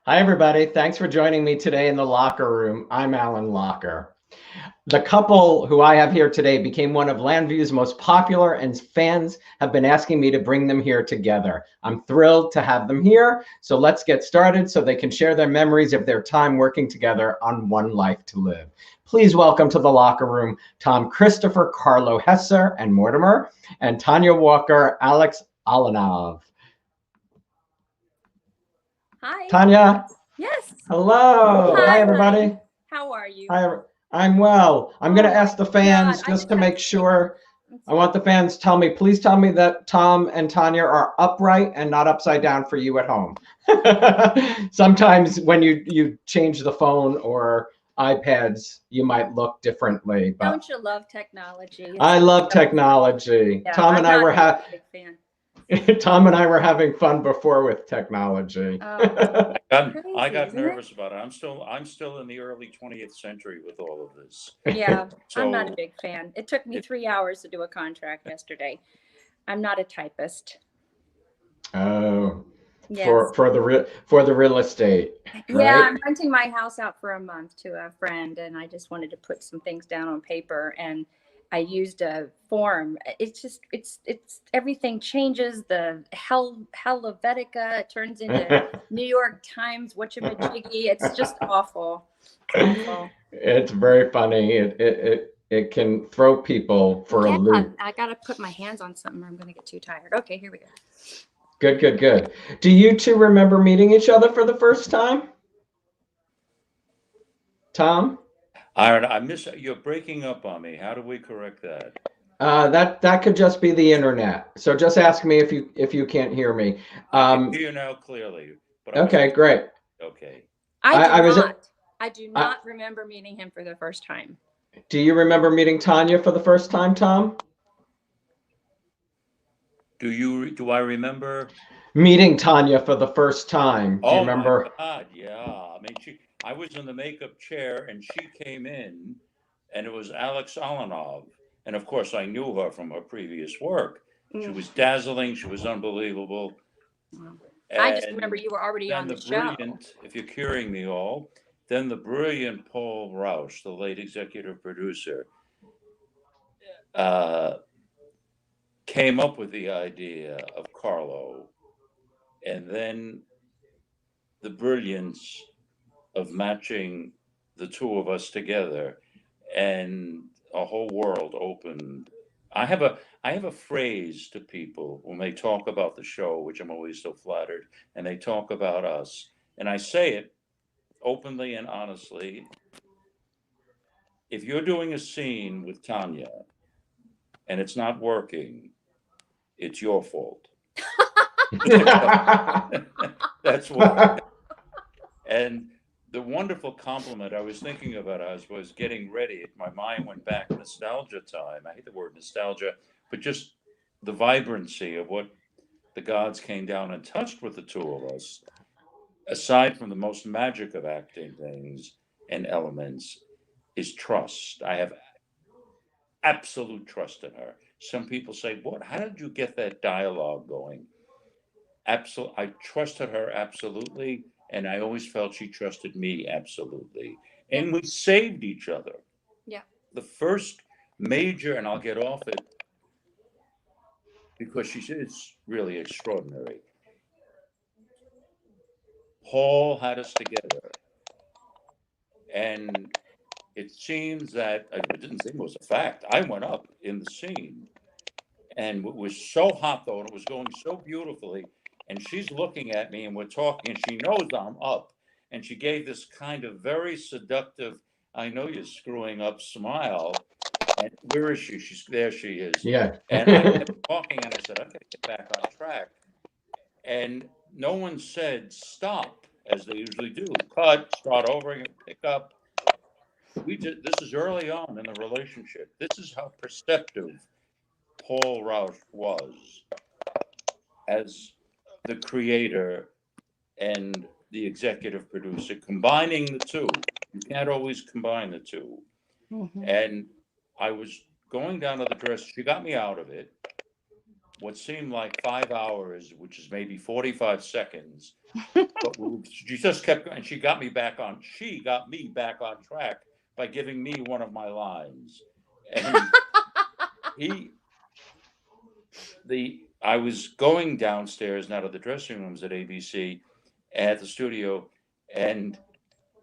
Hi, everybody. Thanks for joining me today in the locker room. I'm Alan Locher. The couple who I have here today became one of Llanview's most popular, and fans have been asking me to bring them here together. I'm thrilled to have them here. So let's get started so they can share their memories of their time working together on One Life to Live. Please welcome to the locker room Thom Christopher, Carlo Hesser, and Mortimer, and Tonja Walker, Alex Olanov. Hi. Tanya. Yes. Hello. Hi, everybody. Honey. How are you? Hi, I'm well. I'm going to ask the fans God, just to make sure. I want the fans please tell me that Thom and Tanya are upright and not upside down for you at home. Sometimes when you change the phone or iPads, you might look differently. But don't you love technology? I love technology. Yeah, Thom and I were a big fan. Thom and I were having fun before with technology. Oh, I got nervous about it. I'm still in the early 20th century with all of this. Yeah, so, I'm not a big fan. It took me 3 hours to do a contract yesterday. I'm not a typist. Oh. Yes. For the real estate. Right? Yeah, I'm renting my house out for a month to a friend, and I just wanted to put some things down on paper, and I used a form. It's everything changes. The Helvetica turns into New York Times whatchamajiggy. It's just awful. Awful. It's very funny. It can throw people for a loop. I gotta put my hands on something or I'm gonna get too tired. Okay, here we go. Good. Do you two remember meeting each other for the first time? Thom? I miss you're breaking up on me. How do we correct that? That could just be the internet. So just ask me if you can't hear me. I can hear you now clearly. But okay, great. Okay. I do not remember meeting him for the first time. Do you remember meeting Tanya for the first time, Thom? Do I remember meeting Tanya for the first time? Do you remember? My God, yeah. I mean, I was in the makeup chair and she came in, and it was Alex Olanov. And of course, I knew her from her previous work. She was dazzling. She was unbelievable. I just remember you were already on the show. If you're curing me all, then the brilliant Paul Rauch, the late executive producer, came up with the idea of Carlo, and then the brilliance of matching the two of us together, and a whole world opened. I have a phrase to people when they talk about the show, which I'm always so flattered, and they talk about us, and I say it openly and honestly. If you're doing a scene with Tanya and it's not working, it's your fault. That's what. And the wonderful compliment I was thinking about as I was getting ready, my mind went back nostalgia time. I hate the word nostalgia, but just the vibrancy of what the gods came down and touched with the two of us. Aside from the most magic of acting things and elements, is trust. I have absolute trust in her. Some people say, "What? How did you get that dialogue going?" Absolutely, I trusted her absolutely, and I always felt she trusted me absolutely, and we saved each other. Yeah. The first major, and I'll get off it because she is really extraordinary. Paul had us together, and it seems that it didn't seem it was a fact. I went up in the scene, and it was so hot though, and it was going so beautifully. And she's looking at me, and we're talking, and she knows I'm up, and she gave this kind of very seductive, "I know you're screwing up" smile. And where is she? She's there. She is. Yeah. And I kept talking, and I said, "I got to get back on track." And no one said stop, as they usually do. Cut, start over, and pick up. This is early on in the relationship. This is how perceptive Paul Rauch was as the creator and the executive producer, combining the two. You can't always combine the two. Mm-hmm. And I was going down to the dress. She got me out of it. what seemed like 5 hours, which is maybe 45 seconds. But she just kept going. She got me back on. She got me back on track by giving me one of my lines. And I was going downstairs now to the dressing rooms at ABC at the studio, and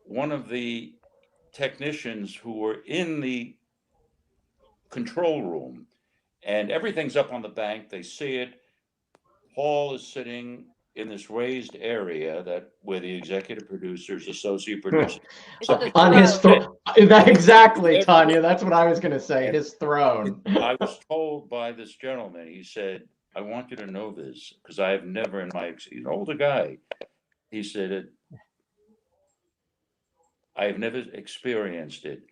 one of the technicians who were in the control room, and everything's up on the bank. They see it. Paul is sitting in this raised area where the executive producers, associate producers. On his throne. Exactly, Tanya. That's what I was going to say. His throne. I was told by this gentleman, he said, I want you to know this, because I have never he's an older guy. He said, I have never experienced it.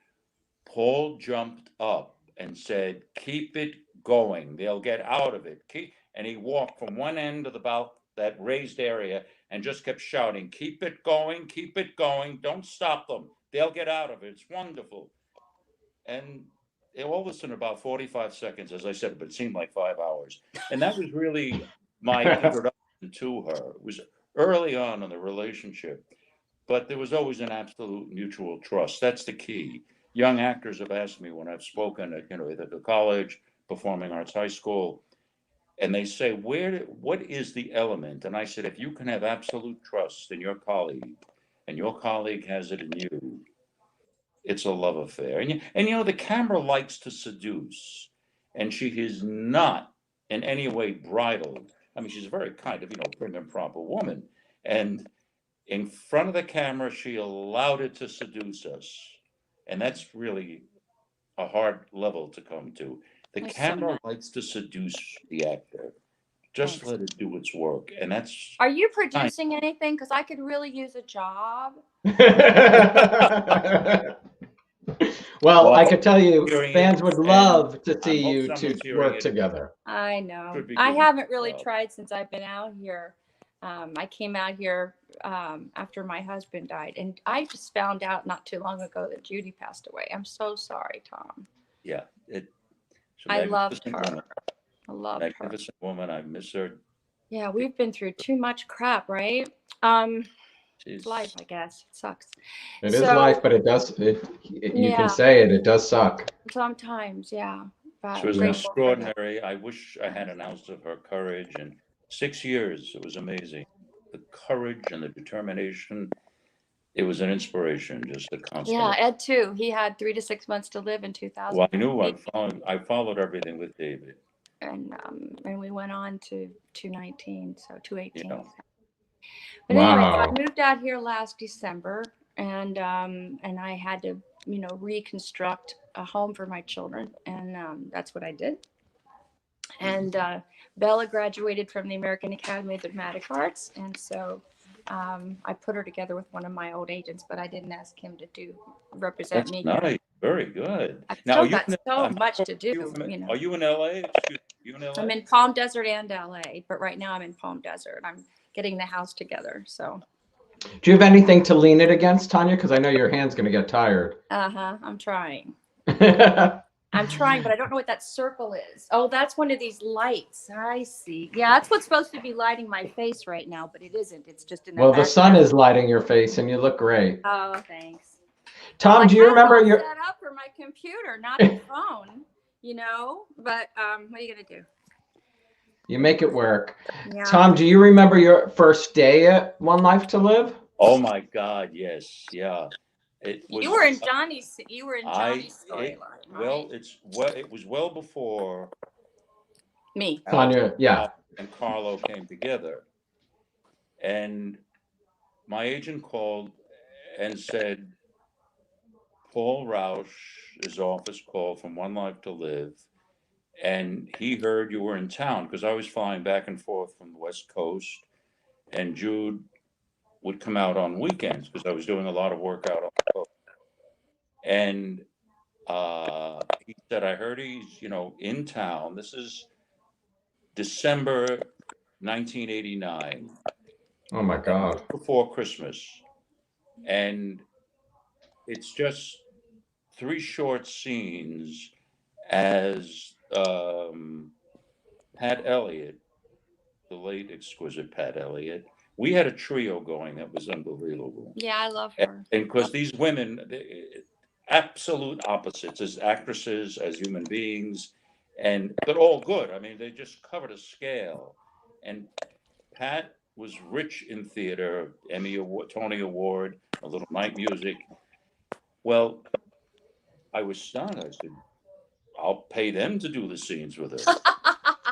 Paul jumped up and said, keep it going. They'll get out of it. And he walked from one end of that raised area and just kept shouting, keep it going, don't stop them. They'll get out of it. It's wonderful. And all this in about 45 seconds, as I said, but it seemed like 5 hours. And that was really my introduction to her. It was early on in the relationship, but there was always an absolute mutual trust. That's the key. Young actors have asked me when I've spoken at, either the college, performing arts high school, and they say, what is the element? And I said, if you can have absolute trust in your colleague, and your colleague has it in you, it's a love affair. And the camera likes to seduce, and she is not in any way bridled. I mean, she's a very kind of, prim and proper woman. And in front of the camera, she allowed it to seduce us. And that's really a hard level to come to. The camera likes to seduce the actor. Just let it do its work. And that's... Are you producing anything? Because I could really use a job. Well, I could tell you, fans would love to see you two work together. I know. I haven't really tried since I've been out here. I came out here after my husband died, and I just found out not too long ago that Judy passed away. I'm so sorry, Thom. Yeah, I loved her. Woman. I loved her. Magnificent woman. I miss her. Yeah, we've been through too much crap, right? It's life, I guess. It sucks. It is life, but it does. You can say it. It does suck. Sometimes, yeah. She was extraordinary. I wish I had an ounce of her courage. And 6 years, it was amazing. The courage and the determination. It was an inspiration, just a constant. Yeah, Ed too. He had 3 to 6 months to live in 2000. Well, I knew I followed everything with David. And we went on to 219, so 218. Yeah. But anyway, so I moved out here last December, and I had to, reconstruct a home for my children, and that's what I did. And Bella graduated from the American Academy of Dramatic Arts, and so I put her together with one of my old agents, but I didn't ask him to represent me. Nice, very good. I've still got so much to do. Are you in LA? You in LA? I'm in Palm Desert and LA, but right now I'm in Palm Desert. I'm getting the house together. So, do you have anything to lean it against, Tanya? Because I know your hand's going to get tired. I'm trying. I'm trying, but I don't know what that circle is. Oh, that's one of these lights. I see. Yeah, that's what's supposed to be lighting my face right now, but it isn't. It's just in the background. The sun is lighting your face, and you look great. Oh, thanks. Thom, do you remember your set up for my computer, not the phone? But what are you gonna do? You make it work. Yeah. Thom, do you remember your first day at One Life to Live? Oh my God, yes, yeah. You were in Johnny's storyline. Well, it was well before me. Tanya, yeah. And Carlo came together, and my agent called and said, Paul Rauch, his office called from One Life to Live, and he heard you were in town, because I was flying back and forth from the West Coast, and Jude would come out on weekends because I was doing a lot of work out on the coast. And he said, I heard he's, in town. This is December 1989. Oh my God. Before Christmas. And it's just 3 short scenes as Pat Elliott, the late exquisite Pat Elliott. We had a trio going that was unbelievable. Yeah, I love her. And because these women, absolute opposites as actresses, as human beings, but all good. I mean, they just covered a scale. And Pat was rich in theater, Emmy Award, Tony Award, a little night music. Well, I was stunned. I said, I'll pay them to do the scenes with her.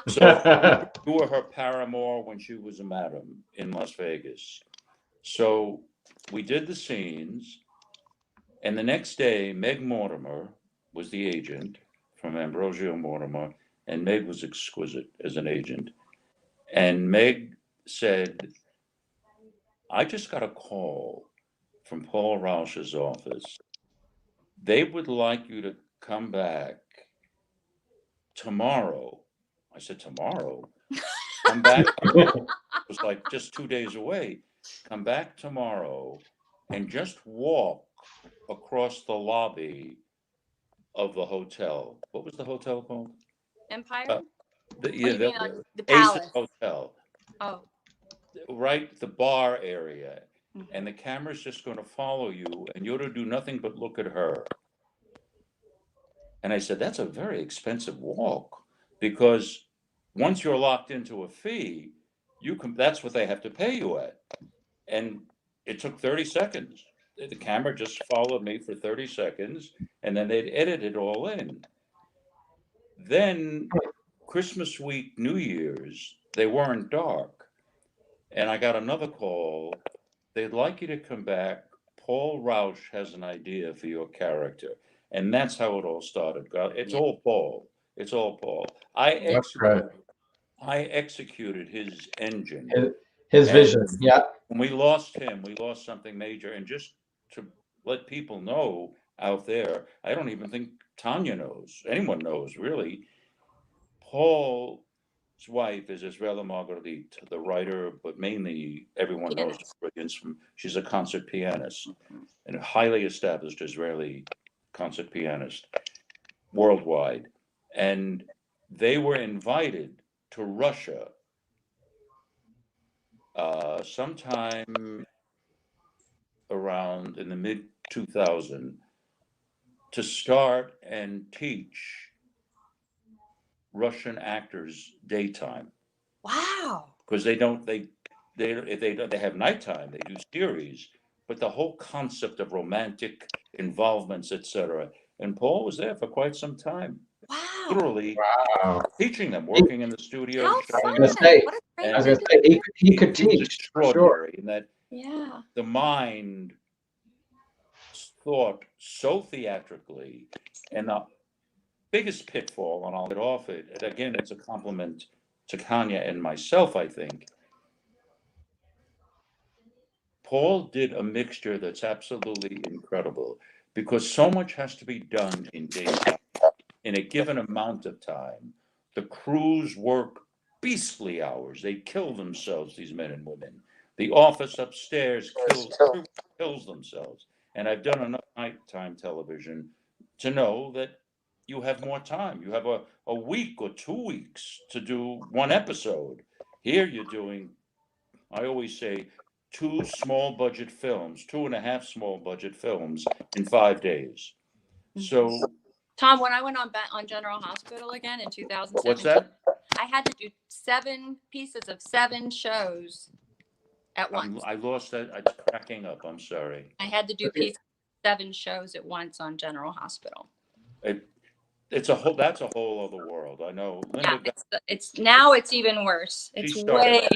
So you were her paramour when she was a madam in Las Vegas. So we did the scenes, and the next day, Meg Mortimer was the agent from Ambrosio Mortimer, and Meg was exquisite as an agent. And Meg said, I just got a call from Paul Rauch's office. They would like you to come back tomorrow. I said, tomorrow? Come back. It was like just 2 days away. Come back tomorrow and just walk across the lobby of the hotel. What was the hotel called? Empire? The Palace? Ace Hotel. Oh. Right, the bar area. And the camera's just going to follow you, and you're to do nothing but look at her. And I said, that's a very expensive walk, because once you're locked into a fee, that's what they have to pay you at. And it took 30 seconds. The camera just followed me for 30 seconds, and then they'd edit it all in. Then Christmas week, New Year's, they weren't dark. And I got another call. They'd like you to come back. Paul Rauch has an idea for your character. And that's how it all started. It's all Paul. It's all Paul. I executed his engine. His vision. Yeah. When we lost him, we lost something major. And just to let people know out there, I don't even think Tanya knows. Anyone knows, really. Paul's wife is Israela Margarit, the writer, but mainly everyone knows her brilliance from. She's a concert pianist and a highly established Israeli concert pianist worldwide. And they were invited to Russia sometime around in the mid 2000 to start and teach Russian actors daytime. Wow. Because they have nighttime, they do series, but the whole concept of romantic involvements, etc. And Paul was there for quite some time. Wow. Literally teaching them, working in the studio. How fun. I was going to say, he could teach. Extraordinary in that Yeah. the mind thought so theatrically, and the biggest pitfall, and I'll get off it, and again, it's a compliment to Tanya and myself, I think. Paul did a mixture that's absolutely incredible, because so much has to be done in daytime, in a given amount of time. The crews work beastly hours. They kill themselves, these men and women. The office upstairs kills themselves. And I've done enough nighttime television to know that you have more time. You have a week or 2 weeks to do one episode. Here you're doing, I always say, 2 small budget films, 2.5 small budget films in 5 days. So, Thom, when I went on General Hospital again in 2017, what's that? I had to do 7 pieces of 7 shows at once. I lost that. It's cracking up. I'm sorry. I had to do pieces of 7 shows at once on General Hospital. That's a whole other world. I know. Linda, Now it's even worse. It's way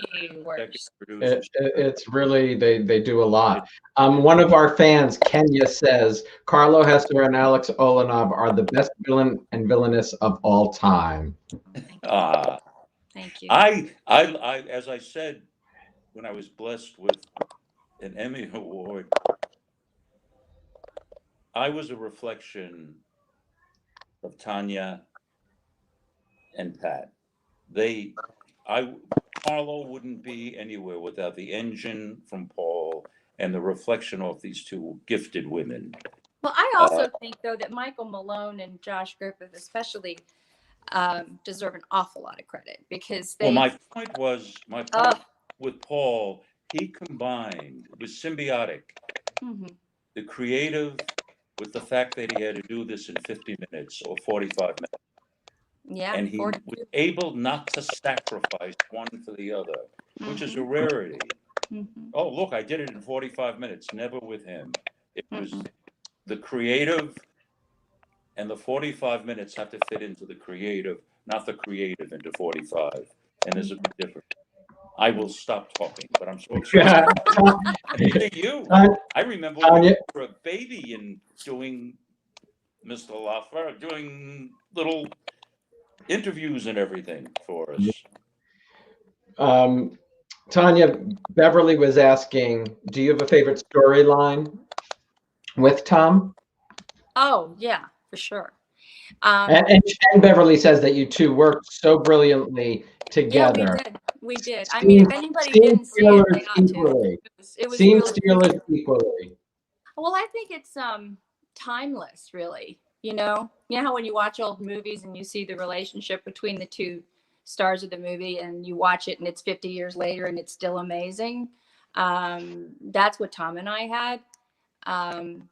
worse. It's really, they do a lot. One of our fans, Kenya, says Carlo Hesser and Alex Olanov are the best villain and villainess of all time. Thank you. I as I said, when I was blessed with an Emmy Award, I was a reflection of Tanya and Pat. Carlo wouldn't be anywhere without the engine from Paul and the reflection of these 2 gifted women. Well, I also think, though, that Michael Malone and Josh Griffith, especially, deserve an awful lot of credit because Well, they. my point was, with Paul, he combined, it was symbiotic, the creative with the fact that he had to do this in 50 minutes or 45 minutes. Yeah. And he 42. was able not to sacrifice one for the other, which is a rarity. Oh, look, I did it in 45 minutes. Never with him. It was the creative, and the 45 minutes have to fit into the creative, not the creative into 45. And there's a big difference. I will stop talking, but I'm so excited. And you, I remember when you were a baby and doing Mr. Locher, doing little interviews and everything for us. Tanya, Beverly was asking, do you have a favorite storyline with Thom? Oh, yeah, for sure. And Beverly says that you two worked so brilliantly together. Yeah, we did. I mean, if anybody didn't see it, they ought to. It was Scene really stealers equally. Well, I think it's timeless, really. You know how when you watch old movies and you see the relationship between the two stars of the movie, and you watch it and it's 50 years later and it's still amazing. That's what Thom and I had. And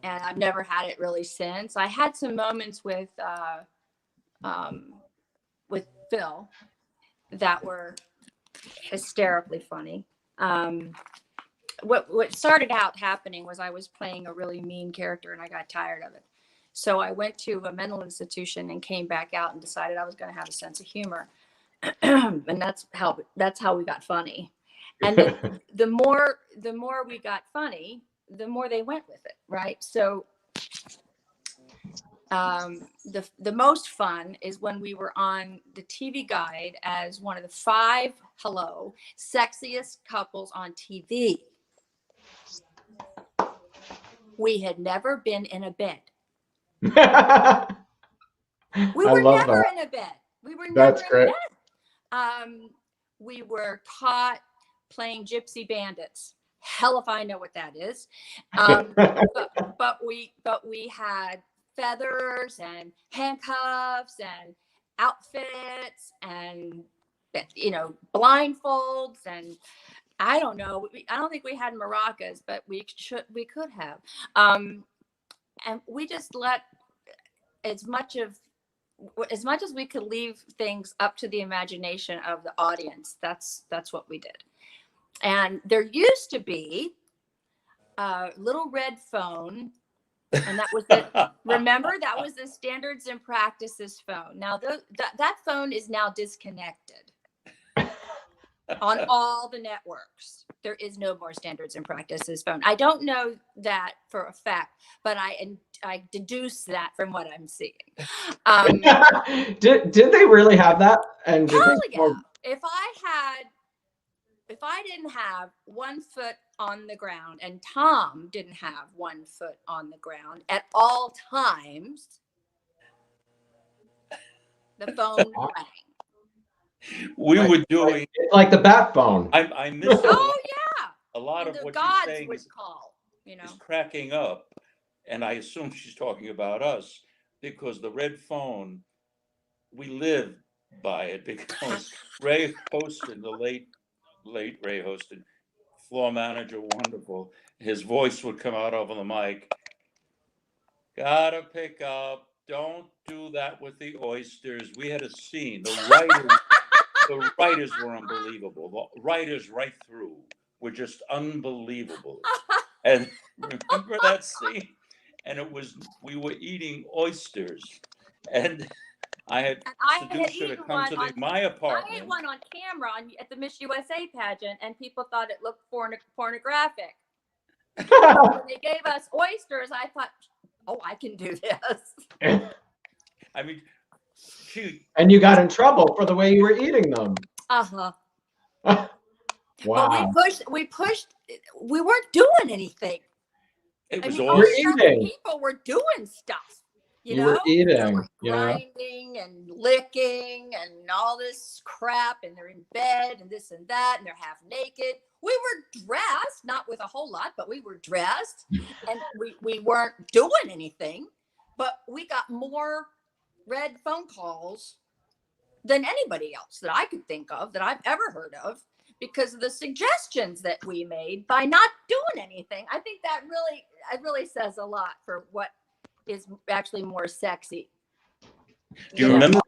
I've never had it really since. I had some moments with Phil that were hysterically funny. What started out happening was I was playing a really mean character and I got tired of it. So I went to a mental institution and came back out and decided I was going to have a sense of humor. And that's how we got funny. And then the more we got funny, the more they went with it, right? So the most fun is when we were on the TV Guide as one of the 5 sexiest couples on TV. We had never been in a bed. We were never in a bed. We were never in a bed. We were caught playing gypsy bandits. Hell if I know what that is. But we had feathers and handcuffs and outfits and blindfolds, and I don't know. I don't think we had maracas, but we could have. And we just let as much as we could leave things up to the imagination of the audience. That's what we did. And there used to be a little red phone, and that was remember, that was the Standards and Practices phone. Now that phone is now disconnected on all the networks. There is no more Standards and Practices phone. I don't know that for a fact, but I deduce that from what I'm seeing. Did they really have that? And yeah. If I didn't have 1 foot on the ground and Thom didn't have 1 foot on the ground at all times, the phone rang. We were doing like the bat phone. I miss it. Oh yeah. A lot and of what gods she's saying would is, call, is cracking up, and I assume she's talking about us because the red phone, we live by it because Ray Hostin, the late Ray Hostin, floor manager, wonderful. His voice would come out over the mic. Gotta pick up. Don't do that with the oysters. We had a scene. The writers were unbelievable. The writers right through were just unbelievable. And remember that scene? And we were eating oysters. And I had seduced her to come to my apartment. I ate one on camera at the Miss USA pageant, and people thought it looked pornographic. When they gave us oysters, I thought, oh, I can do this. I mean, and you got in trouble for the way you were eating them. Uh-huh. Wow. But we pushed. We weren't doing anything. It was all eating. People were doing stuff. You were eating, grinding and licking and all this crap, and they're in bed and this and that, and they're half naked. We were dressed, not with a whole lot, but we were dressed, and we weren't doing anything, but we got more read phone calls than anybody else that I could think of that I've ever heard of, because of the suggestions that we made by not doing anything. I think that really says a lot for what is actually more sexy. Do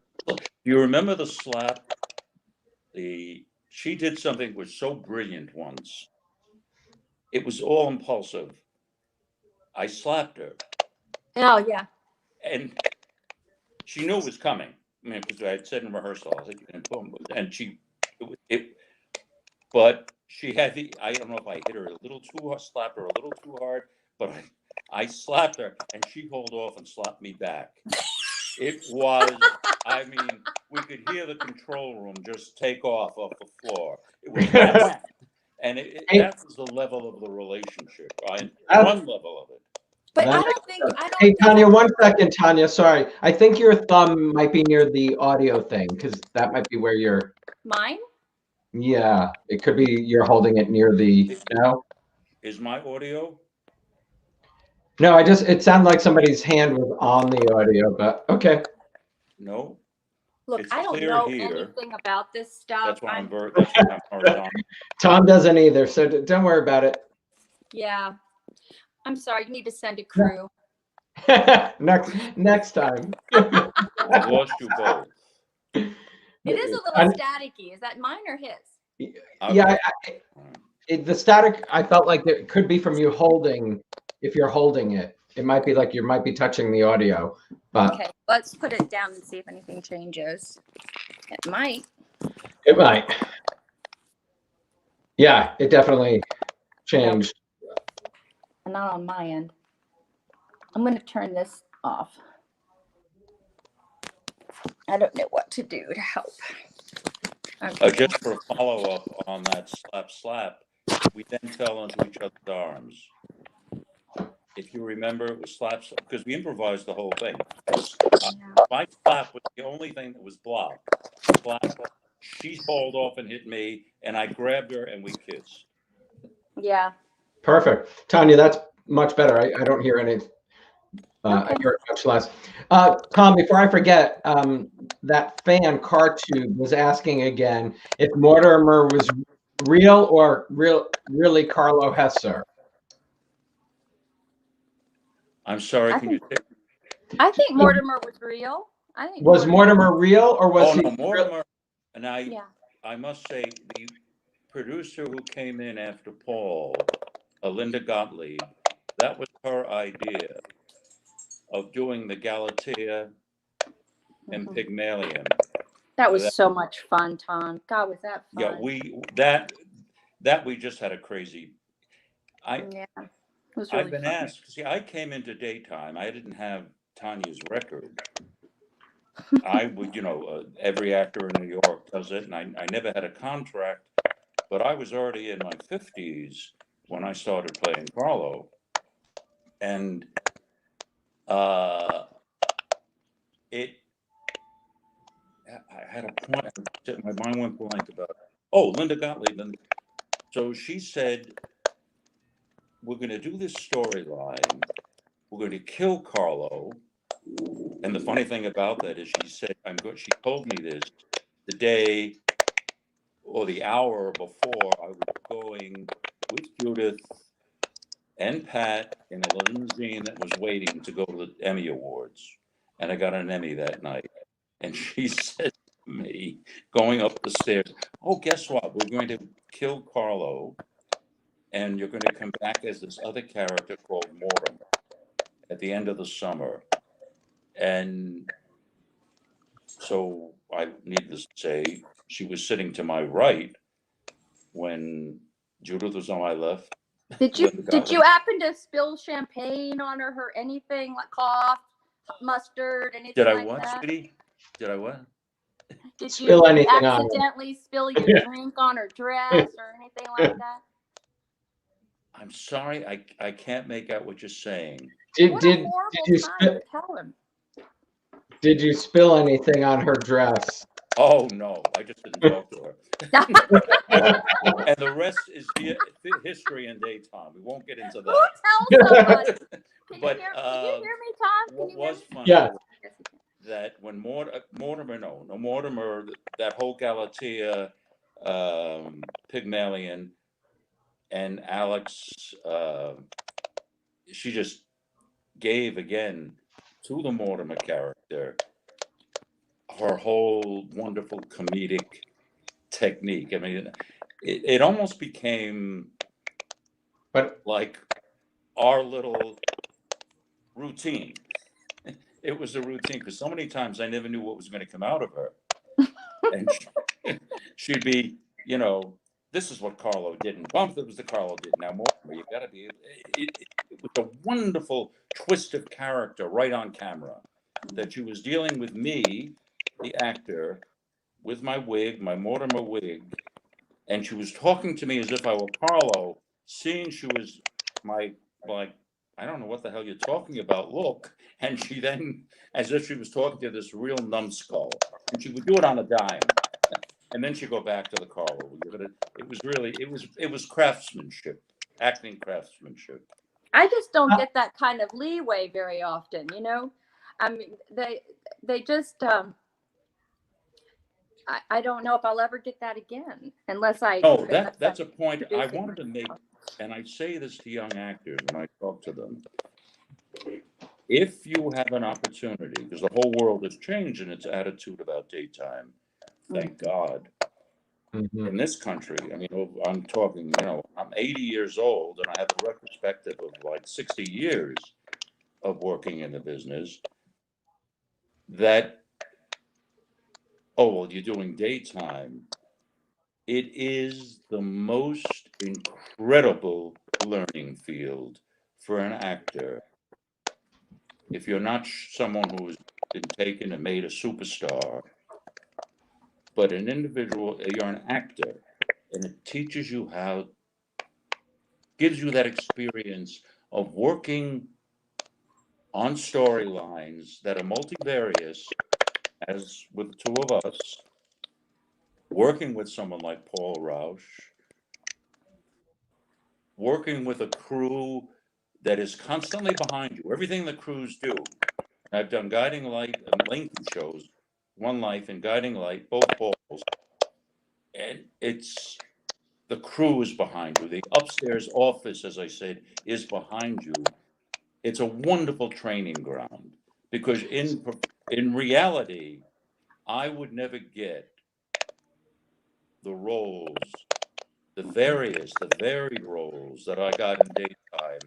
you remember the slap? She did something that was so brilliant once. It was all impulsive. I slapped her. Oh yeah. And she knew it was coming. I mean, because I had said in rehearsal, I was like, and boom, and but she had I don't know if I hit her a little too hard, slapped her a little too hard, but I slapped her and she pulled off and slapped me back. It was, I mean, we could hear the control room just take off the floor. It was whack. And that was the level of the relationship, right? One level of it. But I don't think. Hey, Tanya, 1 second, Tanya. Sorry, I think your thumb might be near the audio thing, because that might be where you're. Mine? Yeah, it could be you're holding it near the. No. Is my audio? No, it sounded like somebody's hand was on the audio, but okay. No. Look, It's I don't clear know here. anything about this stuff. That's why I'm hard on. Tom doesn't either, so don't worry about it. Yeah. I'm sorry, you need to send a crew. next time. I've lost you both. It is a little staticky. Is that mine or his? Yeah, the static, I felt like it could be from you holding, if you're holding it. It might be like you might be touching the audio. But okay, let's put it down and see if anything changes. It might. It might. Yeah, it definitely changed. Not on my end. I'm going to turn this off. I don't know what to do to help. Okay. Just for a follow-up on that slap, we then fell into each other's arms. If you remember, it was slap, because we improvised the whole thing. My slap was the only thing that was blocked. She hauled off and hit me, and I grabbed her, and we kissed. Yeah. Perfect. Tanya, that's much better. I don't hear any. Okay. I hear it much less. Tom, before I forget, that fan, Cartube, was asking again if Mortimer was real or really Carlo Hesser. I'm sorry, can you say? I think Mortimer was real. Was Mortimer real or was he? No, Mortimer, and Yeah. I must say, the producer who came in after Paul, Linda Gottlieb, that was her idea of doing the Galatea and Pygmalion. That was so much fun, Tom. God, was that fun? Yeah, that we just had a crazy. Yeah, it was really I've been fun. asked. See, I came into daytime. I didn't have Tanya's record. I would, every actor in New York does it, and I never had a contract, but I was already in my 50s when I started playing Carlo, and I had a point. My mind went blank about it. Oh, Linda Gottlieb. And so she said, we're going to do this storyline. We're going to kill Carlo. And the funny thing about that is she said, she told me this the day or the hour before I was going with Judith and Pat in a limousine that was waiting to go to the Emmy Awards. And I got an Emmy that night. And she said to me, going up the stairs, oh, guess what? We're going to kill Carlo. And you're going to come back as this other character called Mortimer at the end of the summer. And so I needless to say, she was sitting to my right when Judith was on my left. Did you happen to spill champagne on her or anything, like cough, mustard, anything Did I like what, that? sweetie? Did I what? Did Spill you anything on her? accidentally spill your drink on her dress or anything like that? I'm sorry, I can't make out what you're saying. Did you spill anything on her dress? Oh no, I just didn't talk to her. And the rest is history and daytime. We won't get into that. Who tells somebody? Can But you hear me, Tom? What was funny? Yeah. that when Mortimer, that whole Galatea, Pygmalion, and Alex, she just gave again to the Mortimer character her whole wonderful comedic technique. I mean, it almost became like our little routine. It was a routine because so many times I never knew what was going to come out of her. And she'd be, you know, this is what Carlo did, and bump, that was the Carlo did. Now, Mortimer, you got to be. It was a wonderful twist of character right on camera, that she was dealing with me, the actor, with my wig, my Mortimer wig, and she was talking to me as if I were Carlo, seeing she was my, like, I don't know what the hell you're talking about, look. And she then, as if she was talking to this real numbskull, and she would do it on a dime. And then she'd go back to the Carlo. It was really, it was craftsmanship, acting craftsmanship. I just don't get that kind of leeway very often, you know? I mean, they just, I don't know if I'll ever get that again, unless I. Oh, that's a point I wanted to make, and I say this to young actors when I talk to them. If you have an opportunity, because the whole world has changed in its attitude about daytime, thank God. In this country, I mean, I'm talking, you know, I'm 80 years old and I have a retrospective of like 60 years of working in the business. That, oh, well, you're doing daytime. It is the most incredible learning field for an actor. If you're not someone who has been taken and made a superstar, but an individual, you're an actor, and it teaches you how, gives you that experience of working on storylines that are multivarious, as with the two of us, working with someone like Paul Rauch, working with a crew that is constantly behind you. Everything the crews do. I've done Guiding Light and lengthy shows, One Life and Guiding Light, both Pauls. And it's, the crew is behind you. The upstairs office, as I said, is behind you. It's a wonderful training ground, because in reality, I would never get the roles, the varied roles that I got in daytime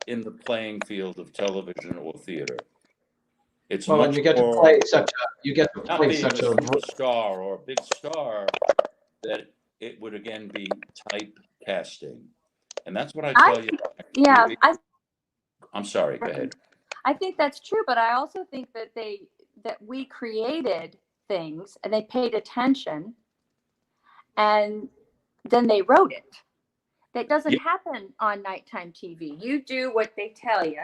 in the playing field of television or theater. It's well, much and you get more, to play such a, you get to not play being such a a, superstar or a big star, that it would again be type casting. And that's what I tell you. Yeah, I'm sorry, go ahead. I think that's true, but I also think that we created things and they paid attention and then they wrote it. That doesn't happen on nighttime TV. You do what they tell you.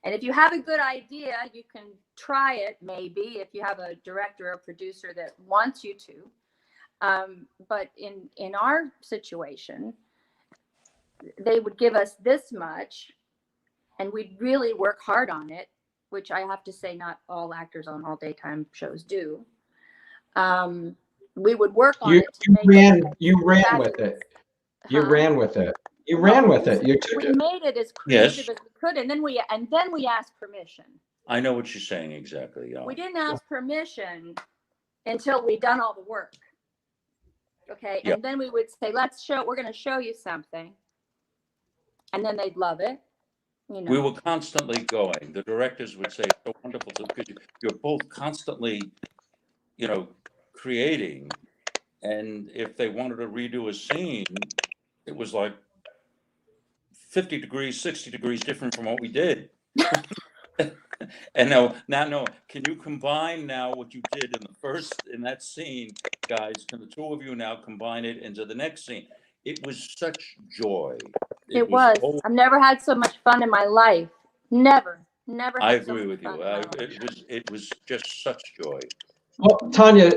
And if you have a good idea, you can try it, maybe, if you have a director or producer that wants you to. But in our situation, they would give us this much, and we'd really work hard on it, which I have to say not all actors on all daytime shows do. We would work on it. You ran with it. You ran with it. You ran with it. You took we it. made it as creative as we could, and then we asked permission. I know what you're saying exactly. Yeah. We didn't ask permission until we'd done all the work. Okay, and then we would say, we're going to show you something, and then they'd love it. You know. We were constantly going. The directors would say, "So wonderful," because you're both constantly, you know, creating. And if they wanted to redo a scene, it was like 50 degrees, 60 degrees different from what we did. And now, can you combine now what you did in that scene, guys? Can the two of you now combine it into the next scene? It was such joy. It was. I've never had so much fun in my life. Never. I agree with you. It was just such joy. Well, Tanya,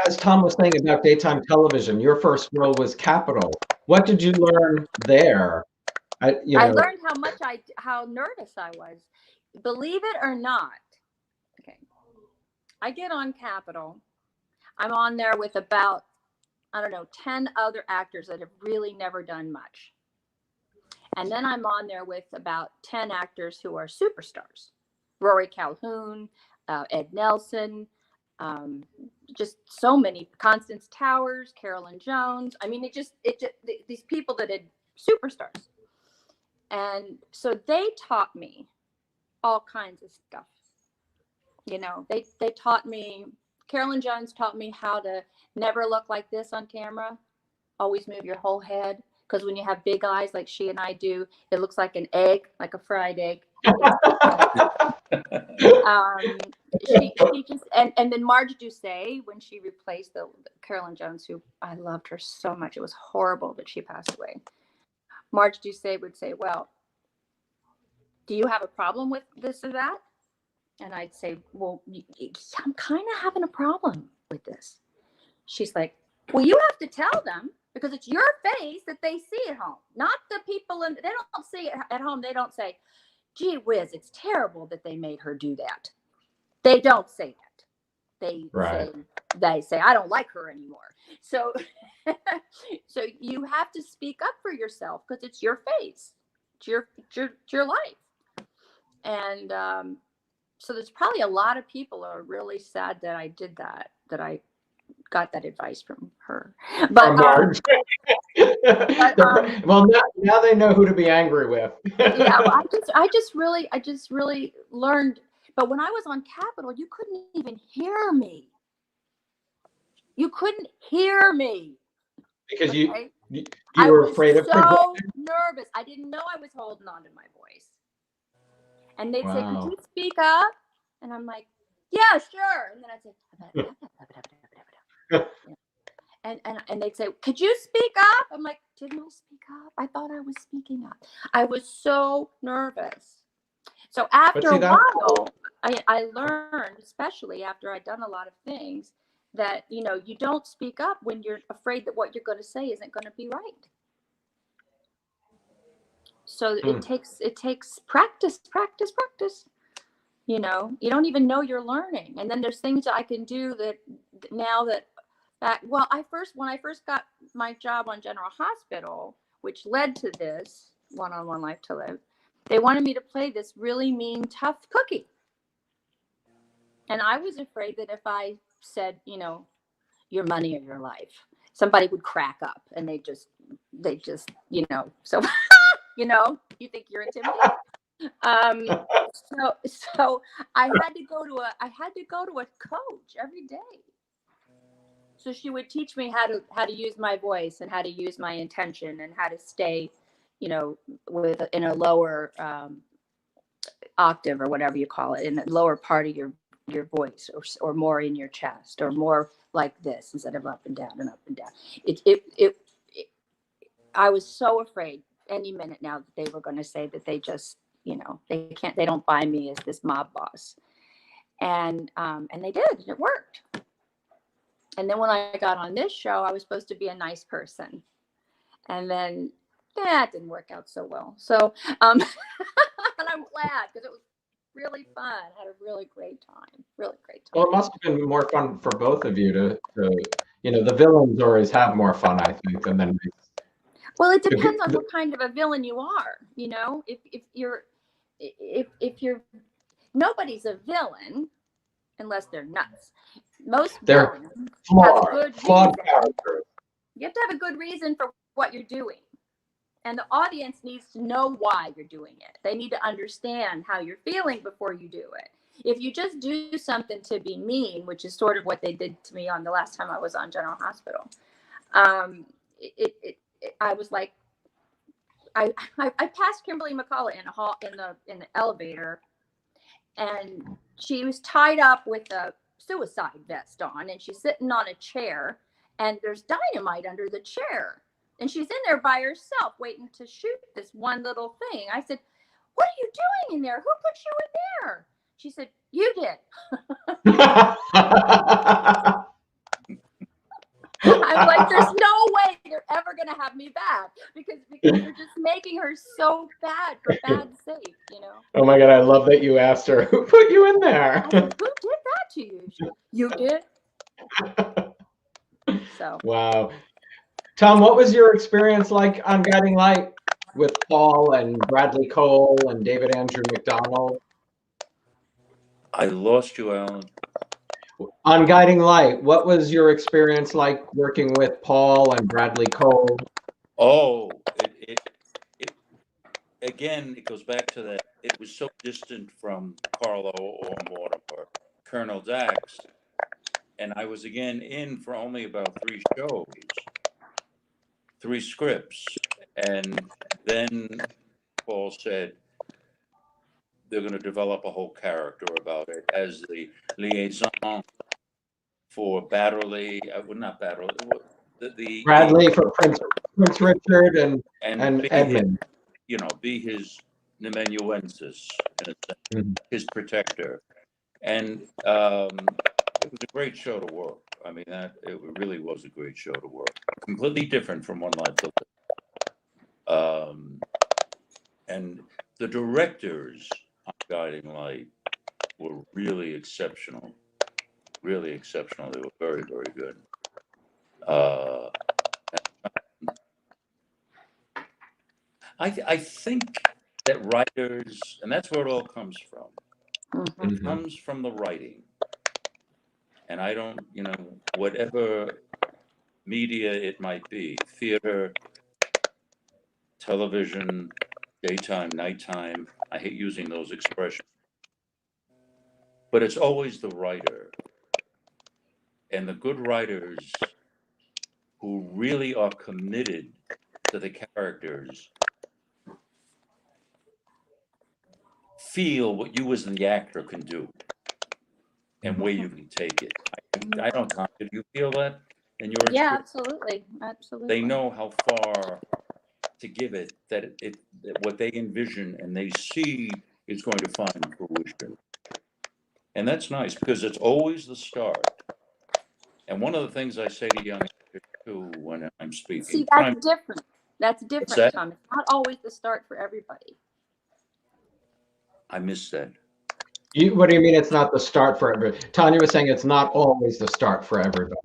as Thom was saying about daytime television, your first role was Capital. What did you learn there? I learned how nervous I was. Believe it or not, okay, I get on Capitol. I'm on there with about, I don't know, 10 other actors that have really never done much. And then I'm on there with about 10 actors who are superstars. Rory Calhoun, Ed Nelson, just so many, Constance Towers, Carolyn Jones. I mean, these people that had superstars. And so they taught me all kinds of stuff. You know, they taught me, Carolyn Jones taught me how to never look like this on camera. Always move your whole head. Because when you have big eyes like she and I do, it looks like an egg, like a fried egg. She just, and then Marge Doucet, when she replaced the Carolyn Jones, who I loved her so much. It was horrible that she passed away. Marge Doucet would say, well, do you have a problem with this or that? And I'd say, well, I'm kind of having a problem with this. She's like, well, you have to tell them, because it's your face that they see at home, not the people. They don't see it at home. They don't say, gee whiz, it's terrible that they made her do that. They don't say that. They say, I don't like her anymore. So, so you have to speak up for yourself, because it's your face. It's your life. And so there's probably a lot of people who are really sad that I did that I got that advice from her. But well, now they know who to be angry with. Yeah, well, I just really learned. But when I was on Capitol, you couldn't even hear me. You couldn't hear me because okay? you were afraid of. So nervous. I didn't know I was holding on to my voice. And they'd say, could you speak up? And I'm like, yeah, sure. And then I'd say, and they'd say, could you speak up? I'm like, didn't I speak up? I thought I was speaking up. I was so nervous. So after a while, I learned, especially after I'd done a lot of things, that, you know, you don't speak up when you're afraid that what you're going to say isn't going to be right. So it takes practice. You know, you don't even know you're learning. And then there's things that I can do that now that when I first got my job on General Hospital, which led to this One-on-One Life to Live, they wanted me to play this really mean, tough cookie. And I was afraid that if I said, you know, your money or your life, somebody would crack up and they just, you know, so, you know, you think you're intimidated. So I had to go to a coach every day. So she would teach me how to use my voice and how to use my intention and how to stay, you know, in a lower octave or whatever you call it, in the lower part of your voice, or more in your chest, or more like this instead of up and down and up and down. I was so afraid any minute now that they were going to say that they just, you know, they don't buy me as this mob boss. And they did, and it worked. And then when I got on this show, I was supposed to be a nice person. And then that didn't work out so well. So, and I'm glad, because it was really fun. I had a really great time. Well, it must have been more fun for both of you to you know, the villains always have more fun, I think, than the. Well, it depends on what kind of a villain you are. You know, if you're nobody's a villain unless they're nuts. Most villains have a good reason. You have to have a good reason for what you're doing. And the audience needs to know why you're doing it. They need to understand how you're feeling before you do it. If you just do something to be mean, which is sort of what they did to me on the last time I was on General Hospital, I was like, I passed Kimberly McCullough in the elevator, and she was tied up with a suicide vest on, and she's sitting on a chair, and there's dynamite under the chair, and she's in there by herself waiting to shoot this one little thing. I said, what are you doing in there? Who put you in there? She said, you did. I'm like, there's no way they're ever going to have me back, because they're just making her so bad for bad sake, you know. Oh my God, I love that you asked her, who put you in there? I said, who did that to you. You did? So. Wow. Tom, what was your experience like on Guiding Light with Paul and Bradley Cole and David Andrew McDonald? I lost you, Alan. On Guiding Light, what was your experience like working with Paul and Bradley Cole? Oh, again, it goes back to that. It was so distant from Carlo or Mortimer, Colonel Dax, and I was again in for only about 3 shows, 3 scripts, and then Paul said they're going to develop a whole character about it as the liaison for Batterley, not Batterley, Bradley for Prince Richard and Edmund. Be his amanuensis, his protector. And it was a great show to work. I mean, it really was a great show to work. Completely different from One Life to Live. And the directors on Guiding Light were really exceptional. Really exceptional. They were very, very good. I think that writers, and that's where it all comes from. It comes from the writing. And I don't, whatever media it might be, theater, television, daytime, nighttime, I hate using those expressions. But it's always the writer. And the good writers who really are committed to the characters feel what you as the actor can do and where you can take it. I don't know. Did you feel that in your experience? Yeah, absolutely. They know how far to give it, that what they envision and they see is going to find fruition. And that's nice because it's always the start. And one of the things I say to young actors too when I'm speaking. See, that's different. That's different, Tom. It's not always the start for everybody. I missed that. What do you mean it's not the start for everybody? Tanya was saying it's not always the start for everybody.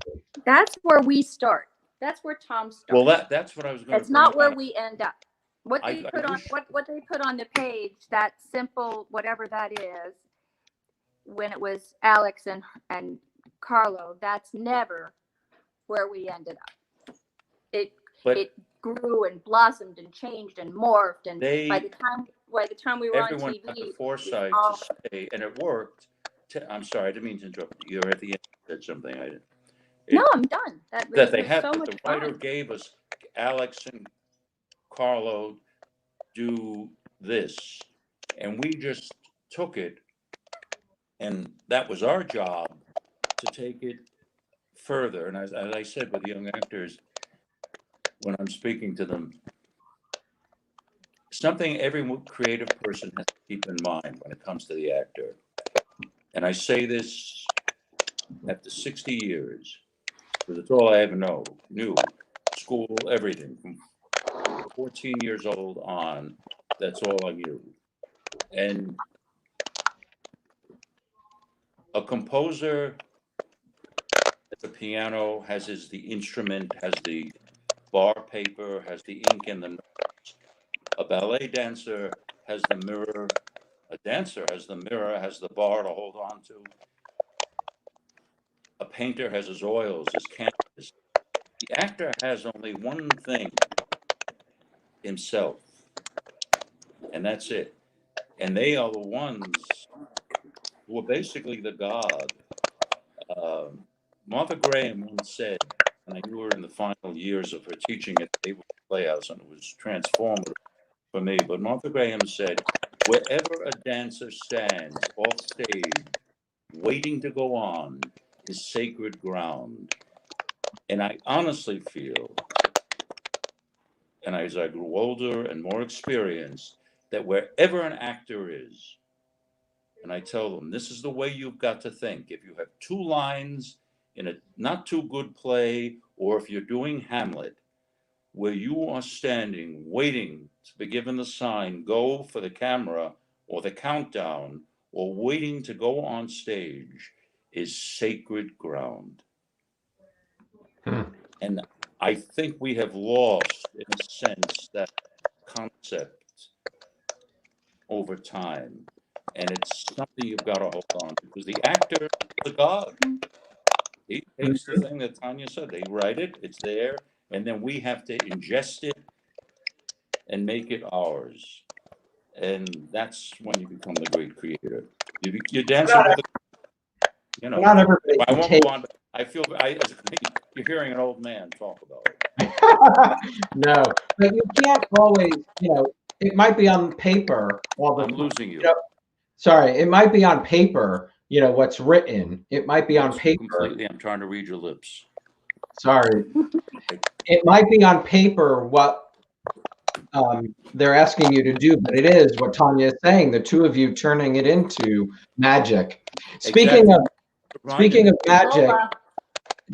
That's where we start. That's where Tom starts. Well, that's what I was going to. That's not where we end up. What they put on the page, that simple whatever that is, when it was Alex and Carlo, that's never where we ended up. It grew and blossomed and changed and morphed, and by the time we were on TV, everyone had the foresight to say, and it worked. I'm sorry, I didn't mean to interrupt. You're at the end. Said something I didn't. No, I'm done. That they had. So the writer gave us Alex and Carlo do this, and we just took it, and that was our job to take it further. And as I said with young actors, when I'm speaking to them, something every creative person has to keep in mind when it comes to the actor. And I say this after 60 years, because it's all I ever knew, school, everything, from 14 years old on, that's all I knew. And a composer at the piano has the instrument, has the bar paper, has the ink and the notes. A ballet dancer has the mirror. A dancer has the mirror, has the bar to hold on to. A painter has his oils, his canvas. The actor has only one thing, himself. And that's it. And they are the ones who are basically the god. Martha Graham once said, and I knew her in the final years of her teaching at the Hayward Playhouse, and it was transformative for me. But Martha Graham said, wherever a dancer stands off stage, waiting to go on, is sacred ground. And I honestly feel, and as I grew older and more experienced, that wherever an actor is, and I tell them, this is the way you've got to think. If you have 2 lines in a not too good play, or if you're doing Hamlet, where you are standing, waiting to be given the sign, go for the camera, or the countdown, or waiting to go on stage, is sacred ground. Hmm. And I think we have lost, in a sense, that concept over time. And it's something you've got to hold on to, because the actor is a god. He takes the thing that Tanya said, they write it, it's there, and then we have to ingest it and make it ours. And that's when you become the great creator. You're dancing with the, Not everybody I can won't take. go on, but I feel you're hearing an old man talk about it. No, but you can't always, it might be on paper all the I'm time. losing you. Sorry, it might be on paper, what's written. It might be on paper. Completely, I'm trying to read your lips. Sorry. It might be on paper what they're asking you to do, but it is what Tanya is saying, the two of you turning it into magic. Speaking of magic,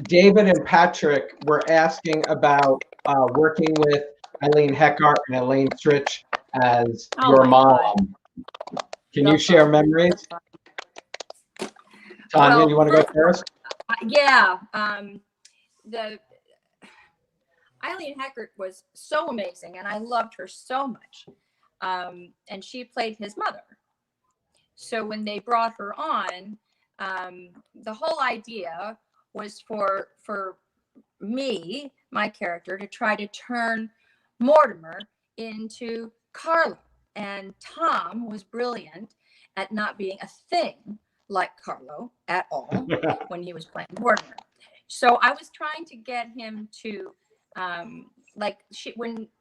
David and Patrick were asking about working with Eileen Heckart and Elaine Stritch as your mom. Can you share memories? Tanya, Well, you want to go first? Yeah. The Eileen Heckart was so amazing, and I loved her so much. And she played his mother. So when they brought her on, the whole idea was for me, my character, to try to turn Mortimer into Carlo. And Thom was brilliant at not being a thing like Carlo at all when he was playing Mortimer. So I was trying to get him to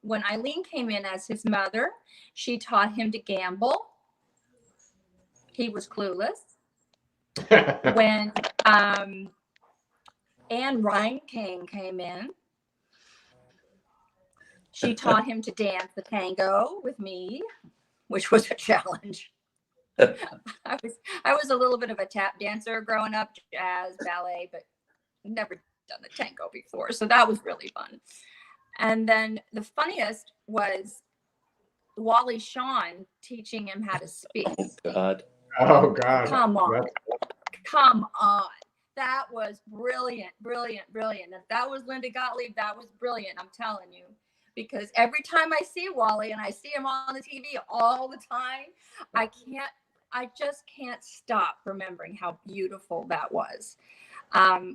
when Eileen came in as his mother, she taught him to gamble. He was clueless. When Anne Reinking came in, she taught him to dance the tango with me, which was a challenge. I was a little bit of a tap dancer growing up, jazz, ballet, but never done the tango before. So that was really fun. And then the funniest was Wally Shawn teaching him how to speak. Oh, God. Come on. Come on. That was brilliant, brilliant, brilliant. If that was Linda Gottlieb, that was brilliant, I'm telling you. Because every time I see Wally, and I see him on the TV all the time, I just can't stop remembering how beautiful that was.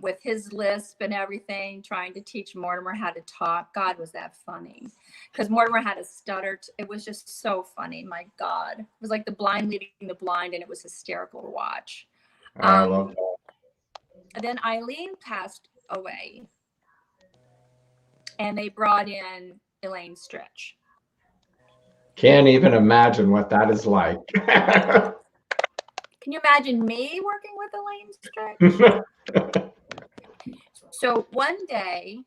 With his lisp and everything, trying to teach Mortimer how to talk. God, was that funny. Because Mortimer had a stutter. It was just so funny. My God. It was like the blind leading the blind, and it was hysterical to watch. I love that. And then Eileen passed away, and they brought in Elaine Stritch. Can't even imagine what that is like. Can you imagine me working with Elaine Stritch? So one day,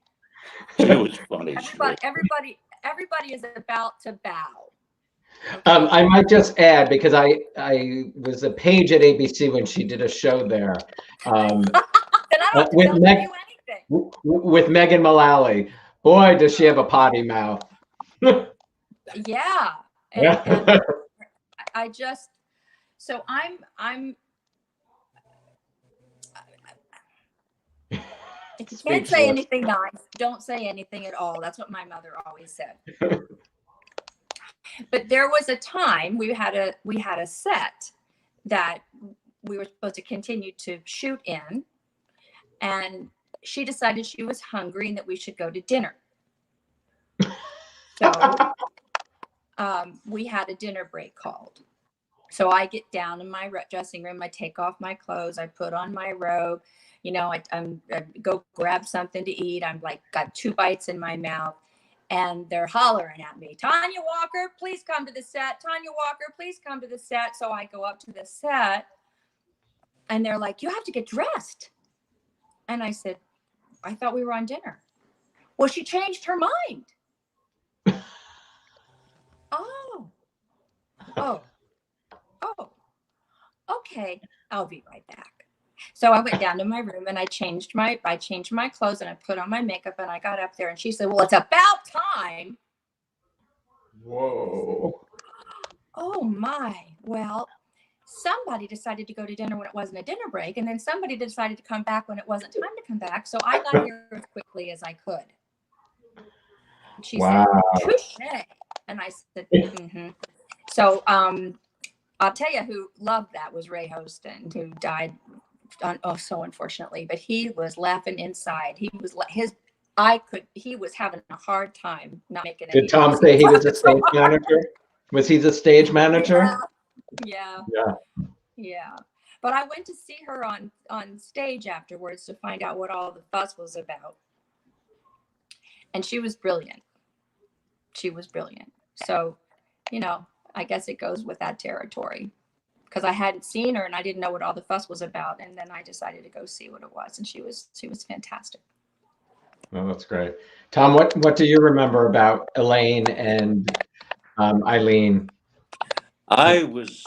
It was funny. everybody is about to bow. Okay. I might just add, because I was a page at ABC when she did a show there. Then I don't have to tell you anything. With Megan Mullally. Boy, does she have a potty mouth. Yeah. And I just, so I'm if you can't say anything nice, don't say anything at all. That's what my mother always said. But there was a time we had a set that we were supposed to continue to shoot in, and she decided she was hungry and that we should go to dinner. So we had a dinner break called. So I get down in my dressing room, I take off my clothes, I put on my robe, I go grab something to eat. I'm like, got 2 bites in my mouth, and they're hollering at me, Tanya Walker, please come to the set. Tanya Walker, please come to the set. So I go up to the set, and they're like, you have to get dressed. And I said, I thought we were on dinner. Well, she changed her mind. Oh, okay. I'll be right back. So I went down to my room and I changed my clothes and I put on my makeup and I got up there and she said, well, it's about time. Whoa. Oh my. Well, somebody decided to go to dinner when it wasn't a dinner break, and then somebody decided to come back when it wasn't time to come back. So I got here as quickly as I could. And she said, touche. And I said, mm-hmm. So I'll tell you who loved that was Ray Hostin, who died so unfortunately, but he was laughing inside. He was he was having a hard time not making it. Did Thom say he was a stage manager? Was he the stage manager? Yeah. Yeah. But I went to see her on stage afterwards to find out what all the fuss was about. And she was brilliant. So, I guess it goes with that territory, because I hadn't seen her and I didn't know what all the fuss was about. And then I decided to go see what it was. And she was fantastic. Oh, that's great. Thom, what do you remember about Elaine and Eileen? I was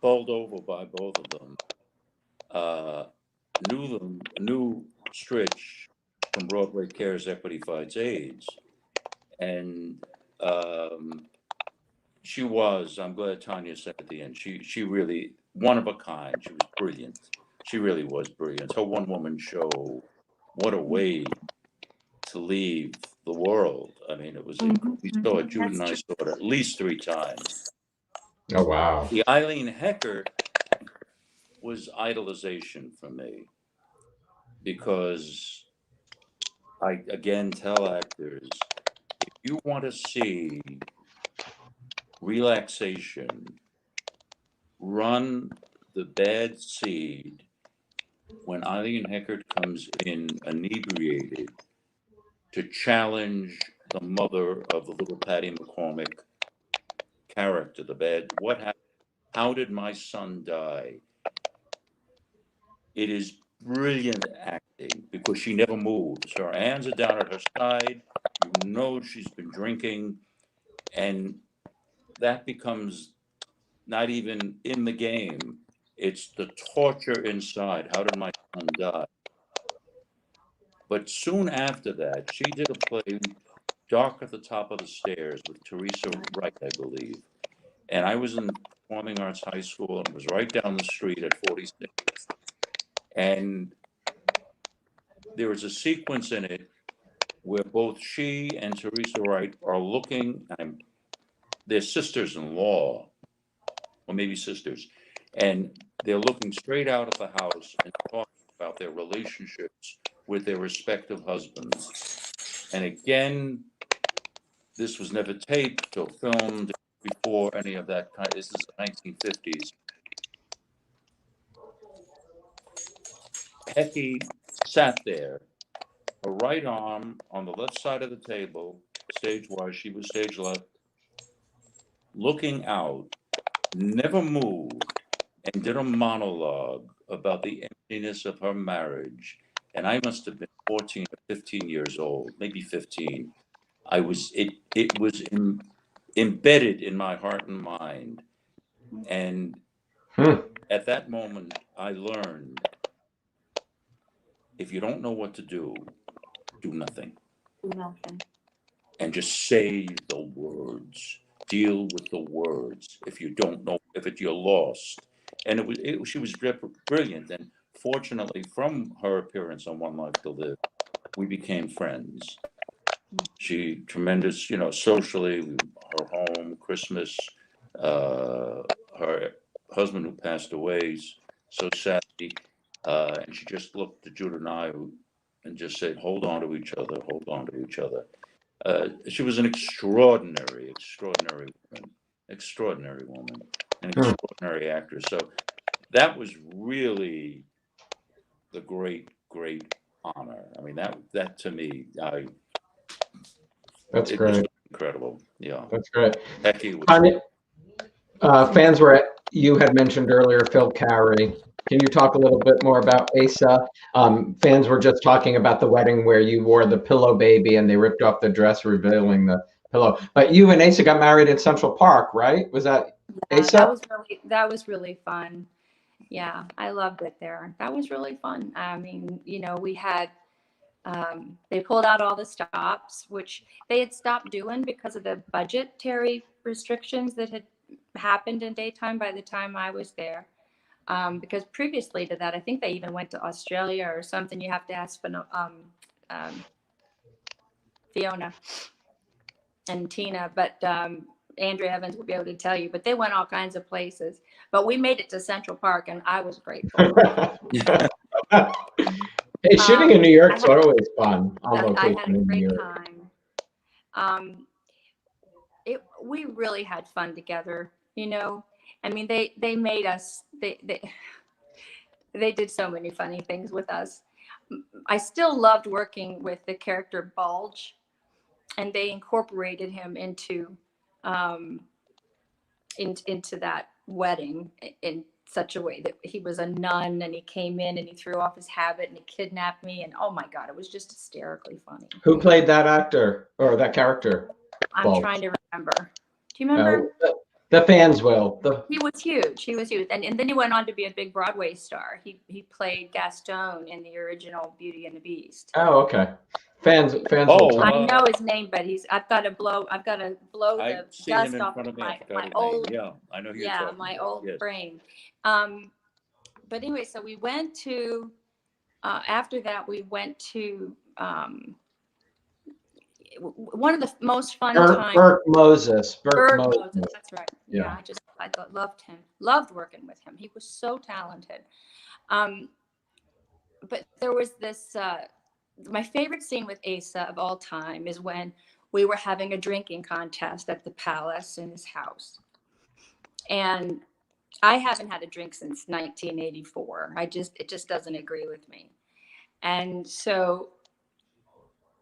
bowled over by both of them. Knew Stritch from Broadway Cares Equity Fights AIDS. And she was, I'm glad Tanya said at the end, she really, one of a kind. She was brilliant. She really was brilliant. Her one-woman show, what a way to leave the world. I mean, it was, we saw it, Jude and I saw it at least 3 times. Oh, wow. The Eileen Hecker was idolization for me, because I, again, tell actors, if you want to see relaxation, run the Bad Seed when Eileen Heckert comes in inebriated to challenge the mother of the little Patty McCormick character, what happened? How did my son die? It is brilliant acting, because she never moves. Her hands are down at her side. You know she's been drinking, and that becomes not even in the game. It's the torture inside. How did my son die? But soon after that, she did a play, Dark at the Top of the Stairs, with Teresa Wright, I believe. And I was in Performing Arts High School, and it was right down the street at 46. And there was a sequence in it where both she and Teresa Wright are looking, and they're sisters-in-law, or maybe sisters, and they're looking straight out at the house and talking about their relationships with their respective husbands. And again, this was never taped or filmed before any of that kind. This is the 1950s. Becky sat there, her right arm on the left side of the table, stage-wise, she was stage left, looking out, never moved, and did a monologue about the emptiness of her marriage. And I must have been 14 or 15 years old, maybe 15. It was embedded in my heart and mind. And at that moment, I learned, if you don't know what to do nothing. Do nothing. And just say the words. Deal with the words. If you don't know, you're lost. And she was brilliant. And fortunately, from her appearance on One Life to Live, we became friends. She tremendous, socially, her home, Christmas, her husband who passed away so sadly, and she just looked at Jude and I and just said, hold on to each other, hold on to each other. She was an extraordinary woman, an extraordinary actress. So that was really the great honor. I mean, that to me, that's great. Incredible. Yeah, that's great. Becky was. Fans you had mentioned earlier, Phil Carey. Can you talk a little bit more about Asa? Fans were just talking about the wedding where you wore the pillow baby and they ripped off the dress, revealing the pillow. But you and Asa got married in Central Park, right? Was that Asa? That was really fun. Yeah, I loved it there. That was really fun. I mean, we had, they pulled out all the stops, which they had stopped doing because of the budgetary restrictions that had happened in daytime by the time I was there. Because previously to that, I think they even went to Australia or something. You have to ask for Fiona and Tina, but Andrea Evans will be able to tell you. But they went all kinds of places. But we made it to Central Park, and I was grateful. Hey, shooting in New York is I had- always fun on I location had a in New great York. time. We really had fun together, you know. I mean, they made us. They did so many funny things with us. I still loved working with the character Bulge, and they incorporated him into into that wedding in such a way that he was a nun, and he came in and he threw off his habit and he kidnapped me, and oh my God, it was just hysterically funny. Who played that actor or that character? I'm trying to remember. Do you remember? The fans will. He was huge. He was huge, and then he went on to be a big Broadway star. He played Gaston in the original Beauty and the Beast. Oh, okay. Fans. Oh, I know his name, but I've got to blow I the see him dust in off front of me. I my forgot his old name. Yeah, I know who you're yeah talking my about. old Yes. brain. But anyway, so we went to after that we went to one of the most fun times. Burt Moses. That's right. Yeah. I loved him. Loved working with him. He was so talented. But there was this. My favorite scene with Asa of all time is when we were having a drinking contest at the Palace in his house, and I haven't had a drink since 1984. It just doesn't agree with me, and so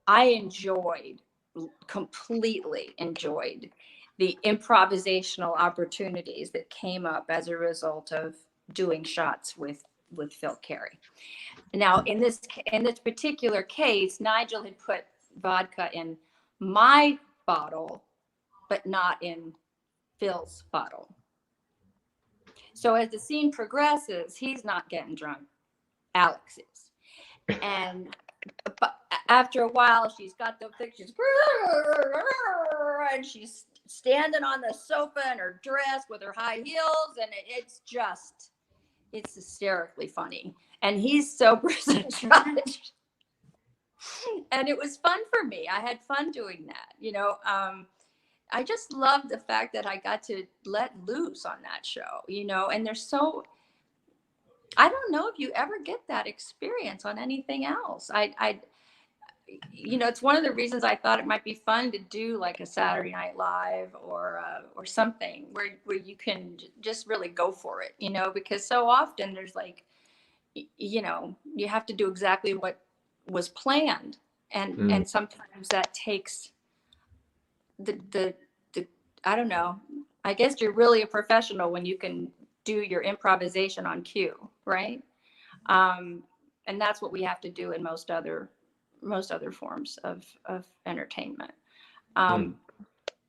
I completely enjoyed the improvisational opportunities that came up as a result of doing shots with Phil Carey. Now, in this particular case, Nigel had put vodka in my bottle, but not in Phil's bottle. So as the scene progresses, he's not getting drunk. Alex is. And but after a while, she's got the pictures, and she's standing on the sofa in her dress with her high heels, and it's hysterically funny. And he's sober as a judge. And it was fun for me. I had fun doing that. You know, I just love the fact that I got to let loose on that show, you know, and I don't know if you ever get that experience on anything else. You know, it's one of the reasons I thought it might be fun to do like a Saturday Night Live or something where you can just really go for it, you know, because so often there's like, you know, you have to do exactly what was planned, and sometimes that takes the I don't know. I guess you're really a professional when you can do your improvisation on cue, right? And that's what we have to do in most other forms of entertainment.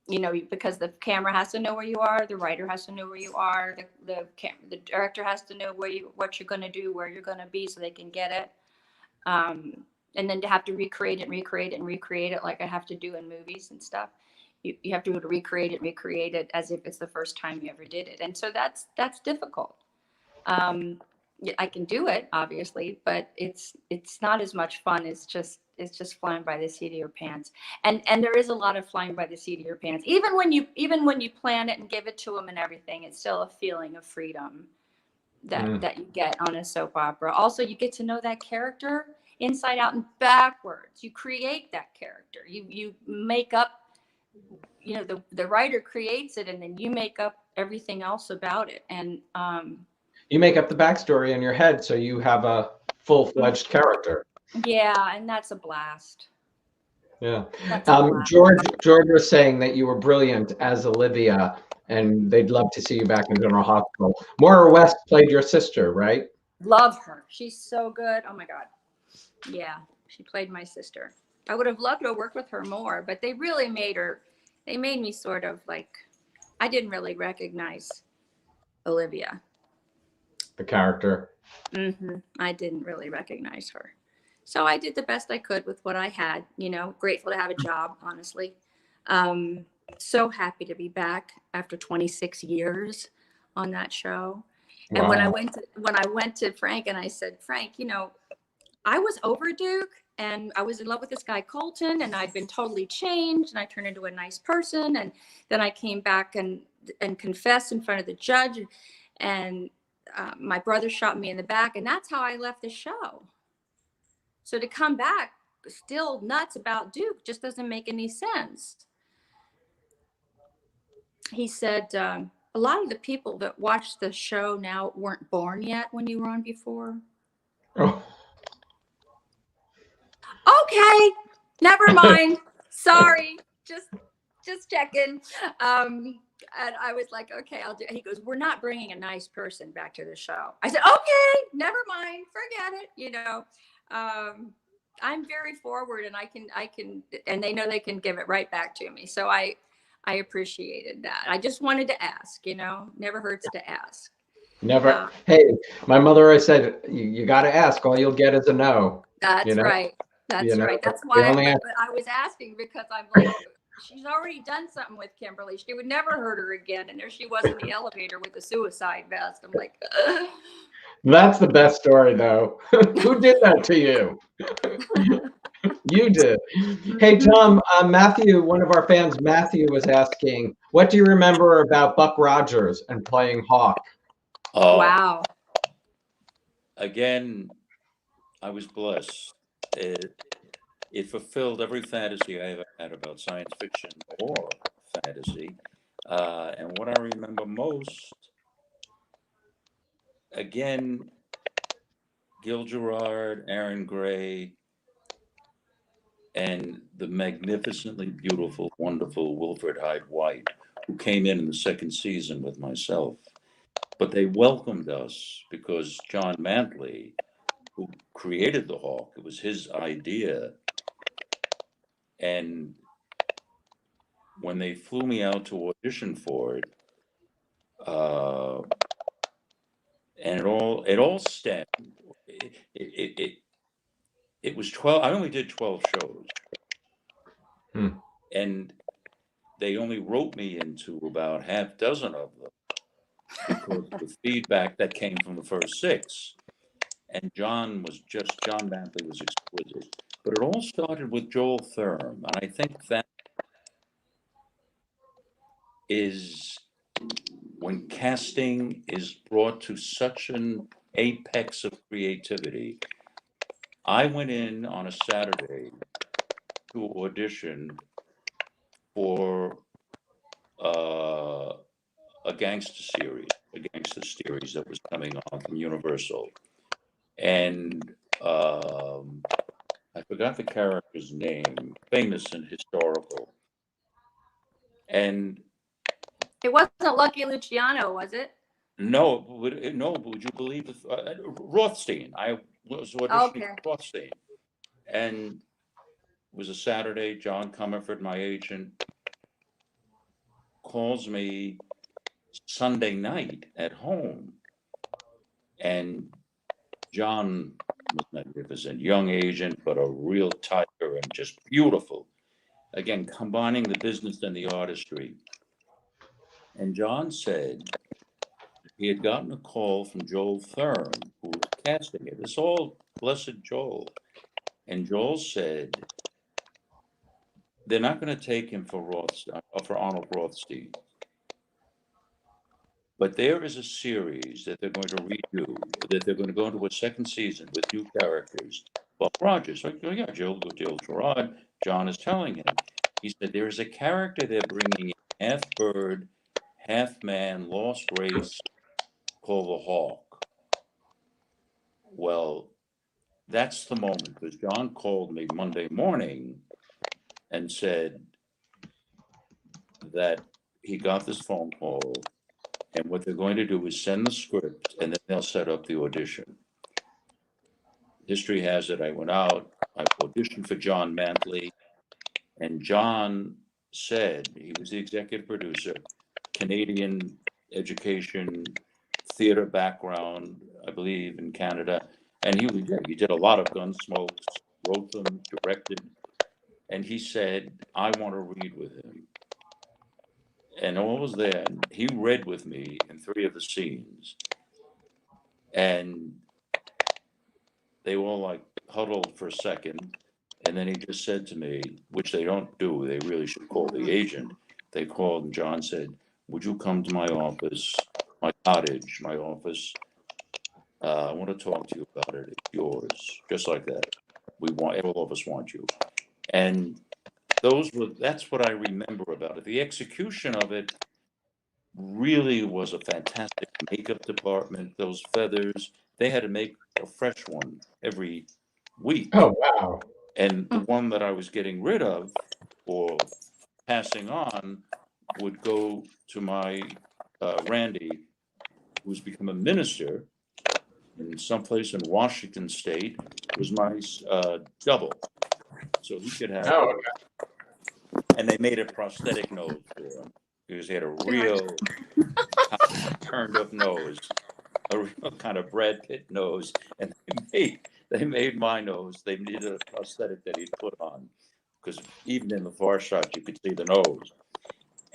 You know, because the camera has to know where you are, the writer has to know where you are, the director has to know what you're going to do, where you're going to be, so they can get it. And then to have to recreate it like I have to do in movies and stuff. You have to be able to recreate it as if it's the first time you ever did it, and so that's difficult. I can do it, obviously, but it's not as much fun. It's just flying by the seat of your pants, and there is a lot of flying by the seat of your pants. Even when you plan it and give it to them and everything, it's still a feeling of freedom that you get on a soap opera. Also, you get to know that character inside out and backwards. You create that character. You make up. You know, the writer creates it, and then you make up everything else about it, and you make up the backstory in your head, so you have a full-fledged character. Yeah, and that's a blast. Yeah. George was saying that you were brilliant as Olivia, and they'd love to see you back in General Hospital. Maura West played your sister, right? Love her. She's so good. Oh my God. Yeah, she played my sister. I would have loved to work with her more, but they really they made me sort of like, I didn't really recognize Olivia. The character. I didn't really recognize her. So I did the best I could with what I had, you know, grateful to have a job, honestly. so happy to be back after 26 years on that show. Wow. And when I went to Frank and I said, Frank, you know, I was over Duke and I was in love with this guy Colton, and I'd been totally changed, and I turned into a nice person, and then I came back and confessed in front of the judge, and my brother shot me in the back, and that's how I left the show. So to come back still nuts about Duke just doesn't make any sense. He said, a lot of the people that watch the show now weren't born yet when you were on before. Oh. Okay, never mind. Sorry, just checking. And I was like, okay, I'll do it. He goes, we're not bringing a nice person back to the show. I said, okay, never mind, forget it. You know, I'm very forward, and I can, and they know they can give it right back to me. So I appreciated that. I just wanted to ask, you know, never hurts to ask. Never. Hey, my mother always said, you got to ask. All you'll get is a no. That's right. That's right. That's why I was asking, because I'm like, she's already done something with Kimberly. She would never hurt her again. And there she was in the elevator with a suicide vest. I'm like, ugh. That's the best story, though. Who did that to you? You did. Hey, Tom, Matthew, one of our fans, Matthew, was asking, what do you remember about Buck Rogers and playing Hawk? Wow. Again, I was blessed. It fulfilled every fantasy I ever had about science fiction or fantasy. And what I remember most, again, Gil Gerard, Aaron Gray, and the magnificently beautiful, wonderful Wilfred Hyde White, who came in the second season with myself. But they welcomed us because John Mantley, who created the Hawk, it was his idea. And when they flew me out to audition for it, and it all stemmed. It was 12. I only did 12 shows, and they only wrote me into about half dozen of them because of the feedback that came from the first 6. And John Mantley was exquisite. But it all started with Joel Thurm, and I think that is when casting is brought to such an apex of creativity. I went in on a Saturday to audition for a gangster series that was coming on from Universal. And I forgot the character's name, famous and historical. And it wasn't Lucky Luciano, was it? No, but would you believe Rothstein? I was auditioning for Rothstein, and it was a Saturday. John Comerford, my agent, calls me Sunday night at home, and John was magnificent, young agent, but a real tiger and just beautiful. Again, combining the business and the artistry. And John said he had gotten a call from Joel Thurm, who was casting it. It's all blessed Joel. And Joel said, they're not going to take him for Arnold Rothstein. But there is a series that they're going to redo, that they're going to go into a second season with new characters. Buck Rogers, like, oh yeah, Gil Gerard, John is telling him. He said, there is a character they're bringing in, half bird, half man, lost race, called the Hawk. Well, that's the moment, because John called me Monday morning and said that he got this phone call, and what they're going to do is send the script, and then they'll set up the audition. History has it, I went out, I auditioned for John Mantley, and John said, he was the executive producer, Canadian education, theater background, I believe, in Canada. And he did a lot of Gunsmokes, wrote them, directed. And he said, I want to read with him. and all was there. And he read with me in 3 of the scenes, and they all like huddled for a second, and then he just said to me, which they don't do, they really should call the agent. They called, and John said, "Would you come to my office, my cottage, my office? I want to talk to you about it. It's yours," just like that. We want, all of us want you. And that's what I remember about it. The execution of it really was a fantastic makeup department. Those feathers, they had to make a fresh one every week. Oh, wow. And the one that I was getting rid of or passing on would go to my Randy, who's become a minister in someplace in Washington State, was my double. So he could have, Oh, and they made a prosthetic nose for him because he had a real turned up nose, a real kind of Brad Pitt nose. And they made my nose. They needed a prosthetic that he'd put on, because even in the far shot, you could see the nose.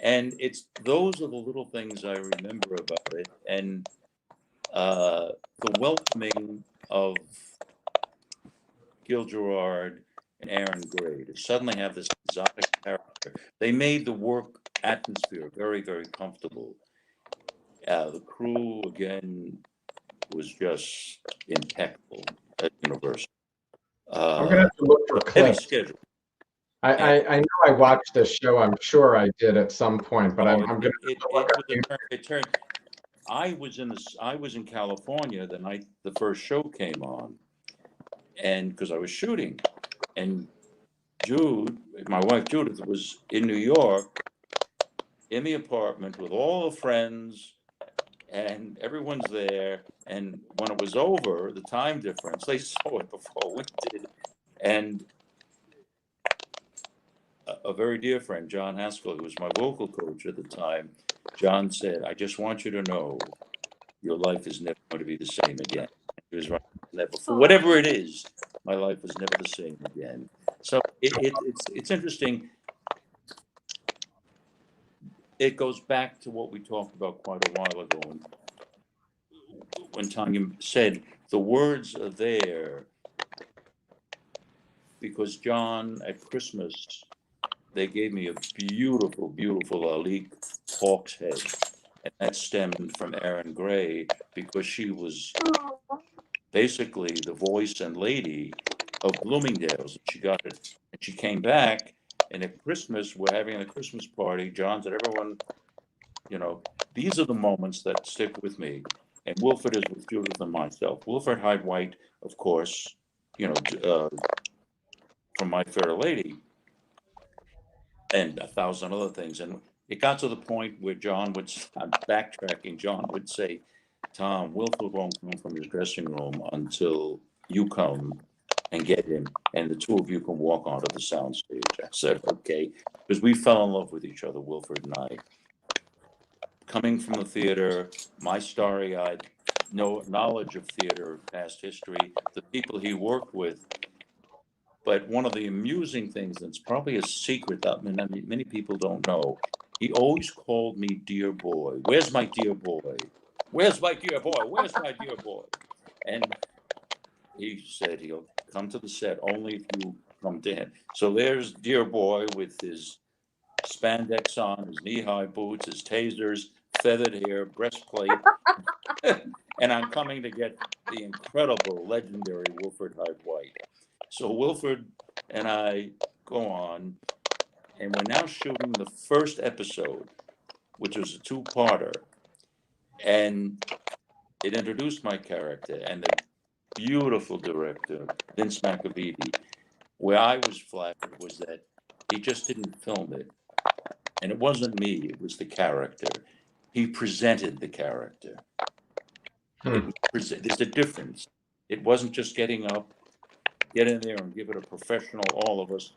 And those are the little things I remember about it. And the welcoming of Gil Gerard and Aaron Gray to suddenly have this exotic character. They made the work atmosphere very, very comfortable. The crew, again, was just impeccable at Universal. I'm gonna have to look for Heavy clips. schedule. I know I watched this show. I'm sure I did at some point, but I'm gonna It turned. I was in California the night the first show came on, and because I was shooting, and Jude, my wife Judith, was in New York in the apartment with all the friends, and everyone's there. And when it was over, the time difference, they saw it before we did. And a very dear friend, John Haskell, who was my vocal coach at the time, John said, "I just want you to know your life is never going to be the same again." He was right. Never, for whatever it is, my life is never the same again. So it's interesting. It goes back to what we talked about quite a while ago when Tanya said the words are there because John at Christmas, they gave me a beautiful, beautiful Alique hawk's head. And that stemmed from Aaron Gray because she was basically the voice and lady of Bloomingdale's. She got it, and she came back. And at Christmas, we're having a Christmas party. John said, "Everyone, these are the moments that stick with me." And Wilford is with Judith and myself. Wilford Hyde White, of course, from My Fair Lady, and 1,000 other things. And it got to the point where I'm backtracking, John would say, "Tom, Wilford won't come from his dressing room until you come and get him, and the two of you can walk onto the soundstage." I said, "Okay," because we fell in love with each other, Wilford and I. Coming from the theater, my starry-eyed knowledge of theater, past history, the people he worked with. But one of the amusing things that's probably a secret that many people don't know, he always called me dear boy. "Where's my dear boy? Where's my dear boy? Where's my dear boy?" And he said he'll come to the set only if you come to him. So there's dear boy with his spandex on, his knee-high boots, his tasers, feathered hair, breastplate. And I'm coming to get the incredible, legendary Wilford Hyde White. So Wilford and I go on, and we're now shooting the first episode, which was a two-parter. And it introduced my character, and the beautiful director, Vince McAveety, where I was flattered was that he just didn't film it. And it wasn't me, it was the character. He presented the character. There's a difference. It wasn't just getting up, get in there and give it a professional, all of us.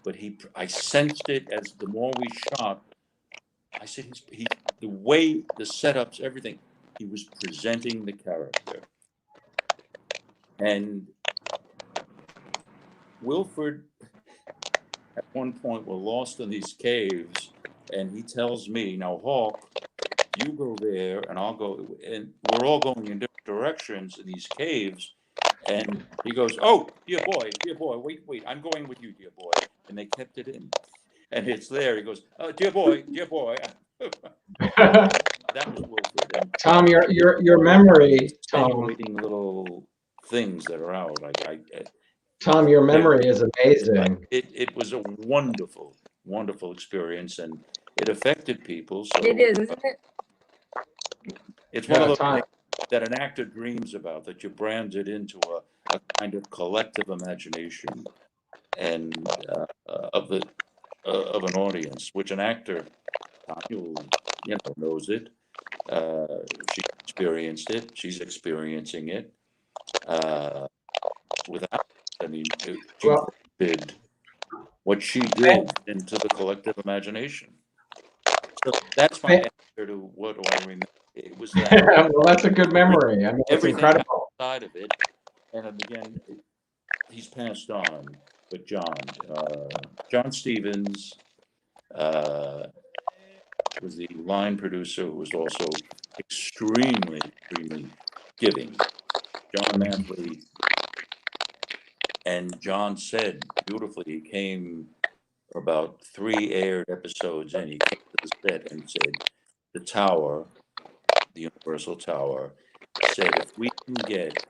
But I sensed it as the more we shot. I said, the way, the setups, everything, he was presenting the character. And Wilford, at one point, were lost in these caves, And he tells me, now, Hawk, you go there and I'll go. And we're all going in different directions in these caves. And he goes, oh, dear boy, wait, I'm going with you, dear boy. And they kept it in. And it's there. He goes, oh, dear boy. That was Wilfred. And Thom, your memory, Thom. insinuating little things that are out. Thom, your memory is amazing. It was a wonderful, wonderful experience, and it affected people. So It is, isn't it? it's one of those Thom. things that an actor dreams about, that you brand it into a kind of collective imagination and of an audience, which an actor, knows it. She experienced it. She's experiencing it. Without, I mean, she did what she did into the collective imagination. So that's my answer to what do I remember. It was that. Well, that's a good memory. I mean, it's Everything incredible. outside of it, and again, he's passed on. But John Stevens was the line producer, who was also extremely, extremely giving. John Mantley. And John said beautifully, he came about 3 aired episodes in, he came to the set and said, the tower, the Universal Tower, said, if we can get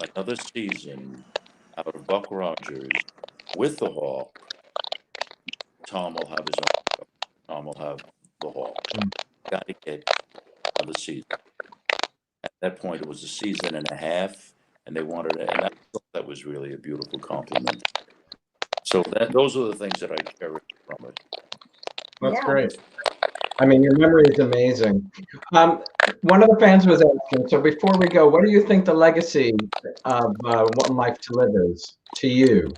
another season out of Buck Rogers with the Hawk, Thom will have his own show. Thom will have the Hawk. Got to get another season. At that point, it was a season and a half. And they wanted it, and that was really a beautiful compliment. So those are the things that I cherish from it. That's great. I mean, your memory is amazing. One of the fans was asking, so before we go, what do you think the legacy of One Life to Live is to you?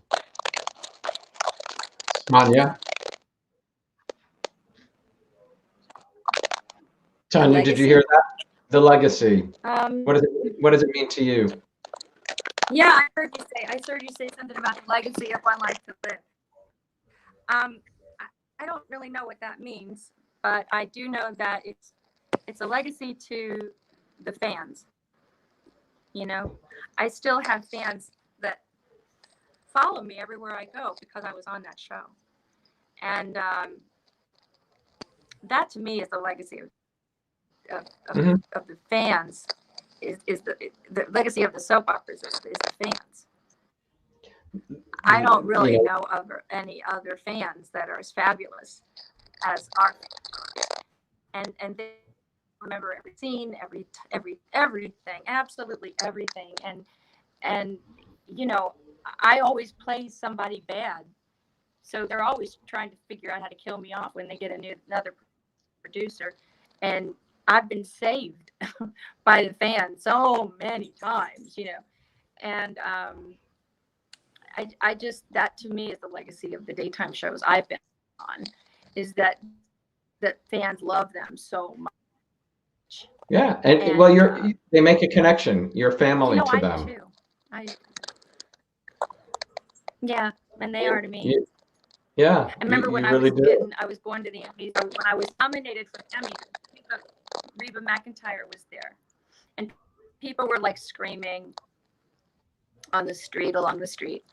Tanya? Tanya, did you hear that? The legacy. What does it mean to you? Yeah, I heard you say something about the legacy of One Life to Live. I don't really know what that means, but I do know that it's a legacy to the fans. I still have fans that follow me everywhere I go because I was on that show, and that to me is the legacy of the fans. Is the legacy of the soap operas is the fans. I don't really know of any other fans that are as fabulous as our fans. And they remember every scene, everything, absolutely everything. And I always play somebody bad, so they're always trying to figure out how to kill me off when they get another producer. And I've been saved by the fans so many times, and I just, that to me is the legacy of the daytime shows I've been on, is that fans love them so much. Yeah, and well, they make a connection. You're family to them. I do too. Yeah, and they are to me. Yeah, I remember when I was going to the Emmys, when I was nominated for Emmy, Reba McEntire was there, and people were like screaming along the street,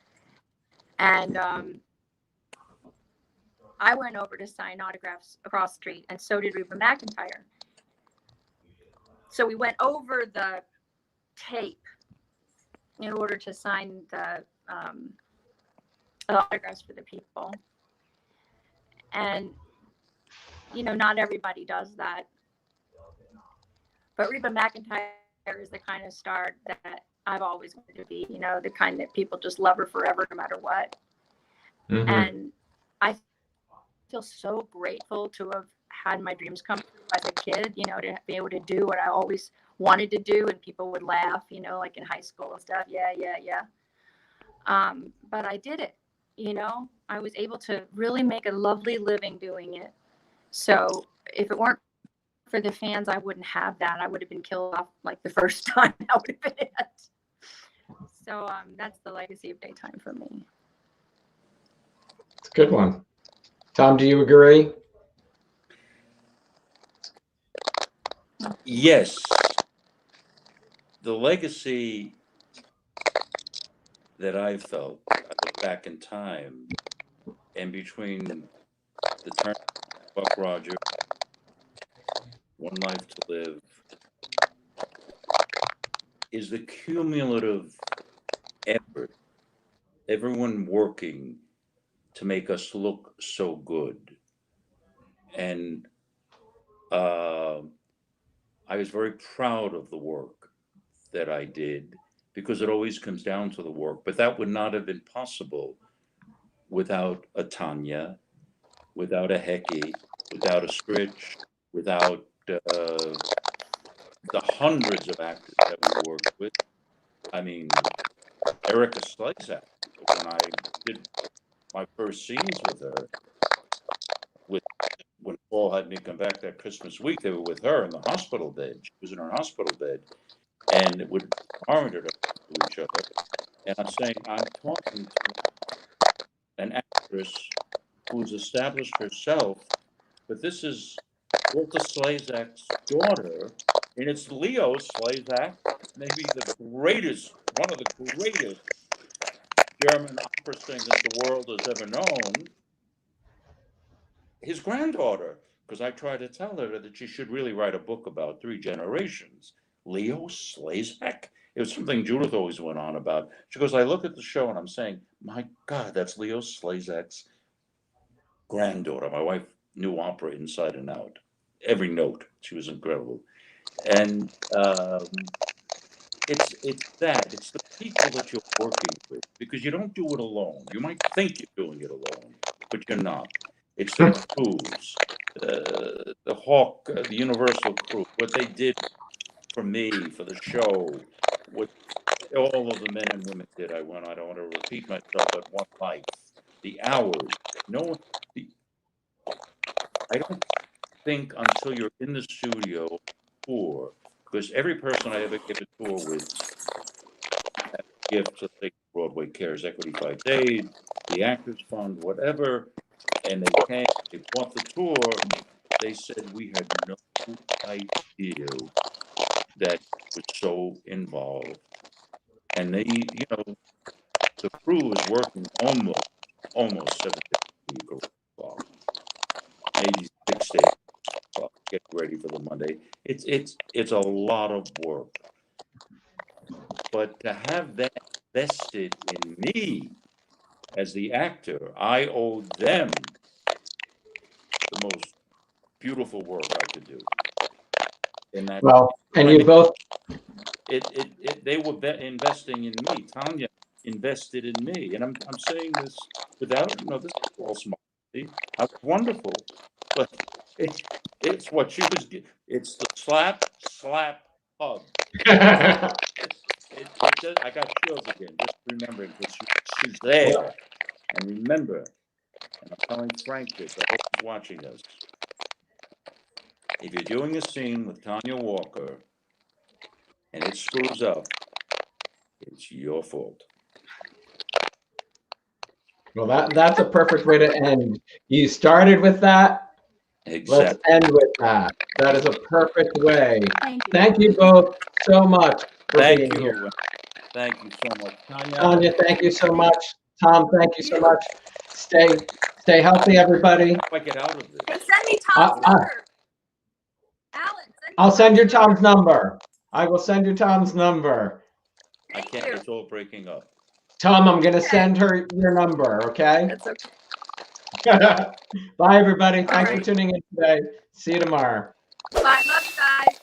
and I went over to sign autographs across the street, and so did Reba McEntire. So we went over the tape in order to sign the autographs for the people, and not everybody does that. But Reba McEntire is the kind of star that I've always wanted to be, the kind that people just love her forever, no matter what. Mm-hmm. And I feel so grateful to have had my dreams come true as a kid, to be able to do what I always wanted to do. And people would laugh, like in high school and stuff. Yeah. But I did it, I was able to really make a lovely living doing it. So if it weren't for the fans, I wouldn't have that. I would have been killed off like the first time. That would have been it. So that's the legacy of daytime for me. It's a good one. Thom, do you agree? Yes, the legacy that I felt, I look back in time, and between the turn of Buck Rogers, One Life to Live, is the cumulative effort, everyone working to make us look so good. And I was very proud of the work that I did, because it always comes down to the work. But that would not have been possible without a Tanya, without a Hecky, without a Stritch, without the hundreds of actors that we worked with. I mean, Erica Slezak, when I did my first scenes with her, when Paul had me come back that Christmas week, they were with her in the hospital bed. She was in her hospital bed, and it would monitor to each other. And I'm saying, I'm talking to an actress who's established herself, but this is Walter Slezak's daughter, and it's Leo Slezak, maybe the greatest, one of the greatest German opera singers the world has ever known, his granddaughter. Because I tried to tell her that she should really write a book about 3 generations. Leo Slezak? It was something Judith always went on about. She goes, I look at the show and I'm saying, my God, that's Leo Slezak's granddaughter. My wife knew opera inside and out. Every note. She was incredible. And it's that. It's the people that you're working with, because you don't do it alone. You might think you're doing it alone, but you're not. It's the crews, the Hawk, the Universal crew, what they did for me, for the show, what all of the men and women did. I don't want to repeat myself, but One Life, the hours. No, I don't think until you're in the studio tour, because every person I ever give a tour with had a gift to take Broadway Cares, Equity 5 Days, the Actors Fund, whatever, and they came, they bought the tour. They said we had no idea that it was so involved, and they, the crew was working almost 7 days a week, maybe 6 days. Get ready for the Monday. It's a lot of work, but to have that vested in me as the actor, I owe them the most beautiful work I could do. And that, Well, and you both. They were investing in me. Tanya invested in me, and I'm saying this without, this is all smart. I was wonderful, but it's what she was. It's the slap, hug. I got chills again just remembering, because she's there. And remember, and I'm telling Frank this, I hope he's watching this. If you're doing a scene with Tonja Walker and it screws up, it's your fault. Well, that's a perfect way to end. You started with that. Exactly. Let's end with that. That is a perfect way. Thank you both so much for being here. Thank you so much, Tanya. Tanya, thank you so much. Tom, thank you so much. Stay healthy, everybody. I get out of this. Hey, send me Tom's number. Alan, I'll send you Tom's number. I will send you Tom's number. I can't. It's all breaking up. Tom, I'm going to send her your number, okay? That's okay. Bye, everybody. Thanks for tuning in today. See you tomorrow. Bye. Love you guys.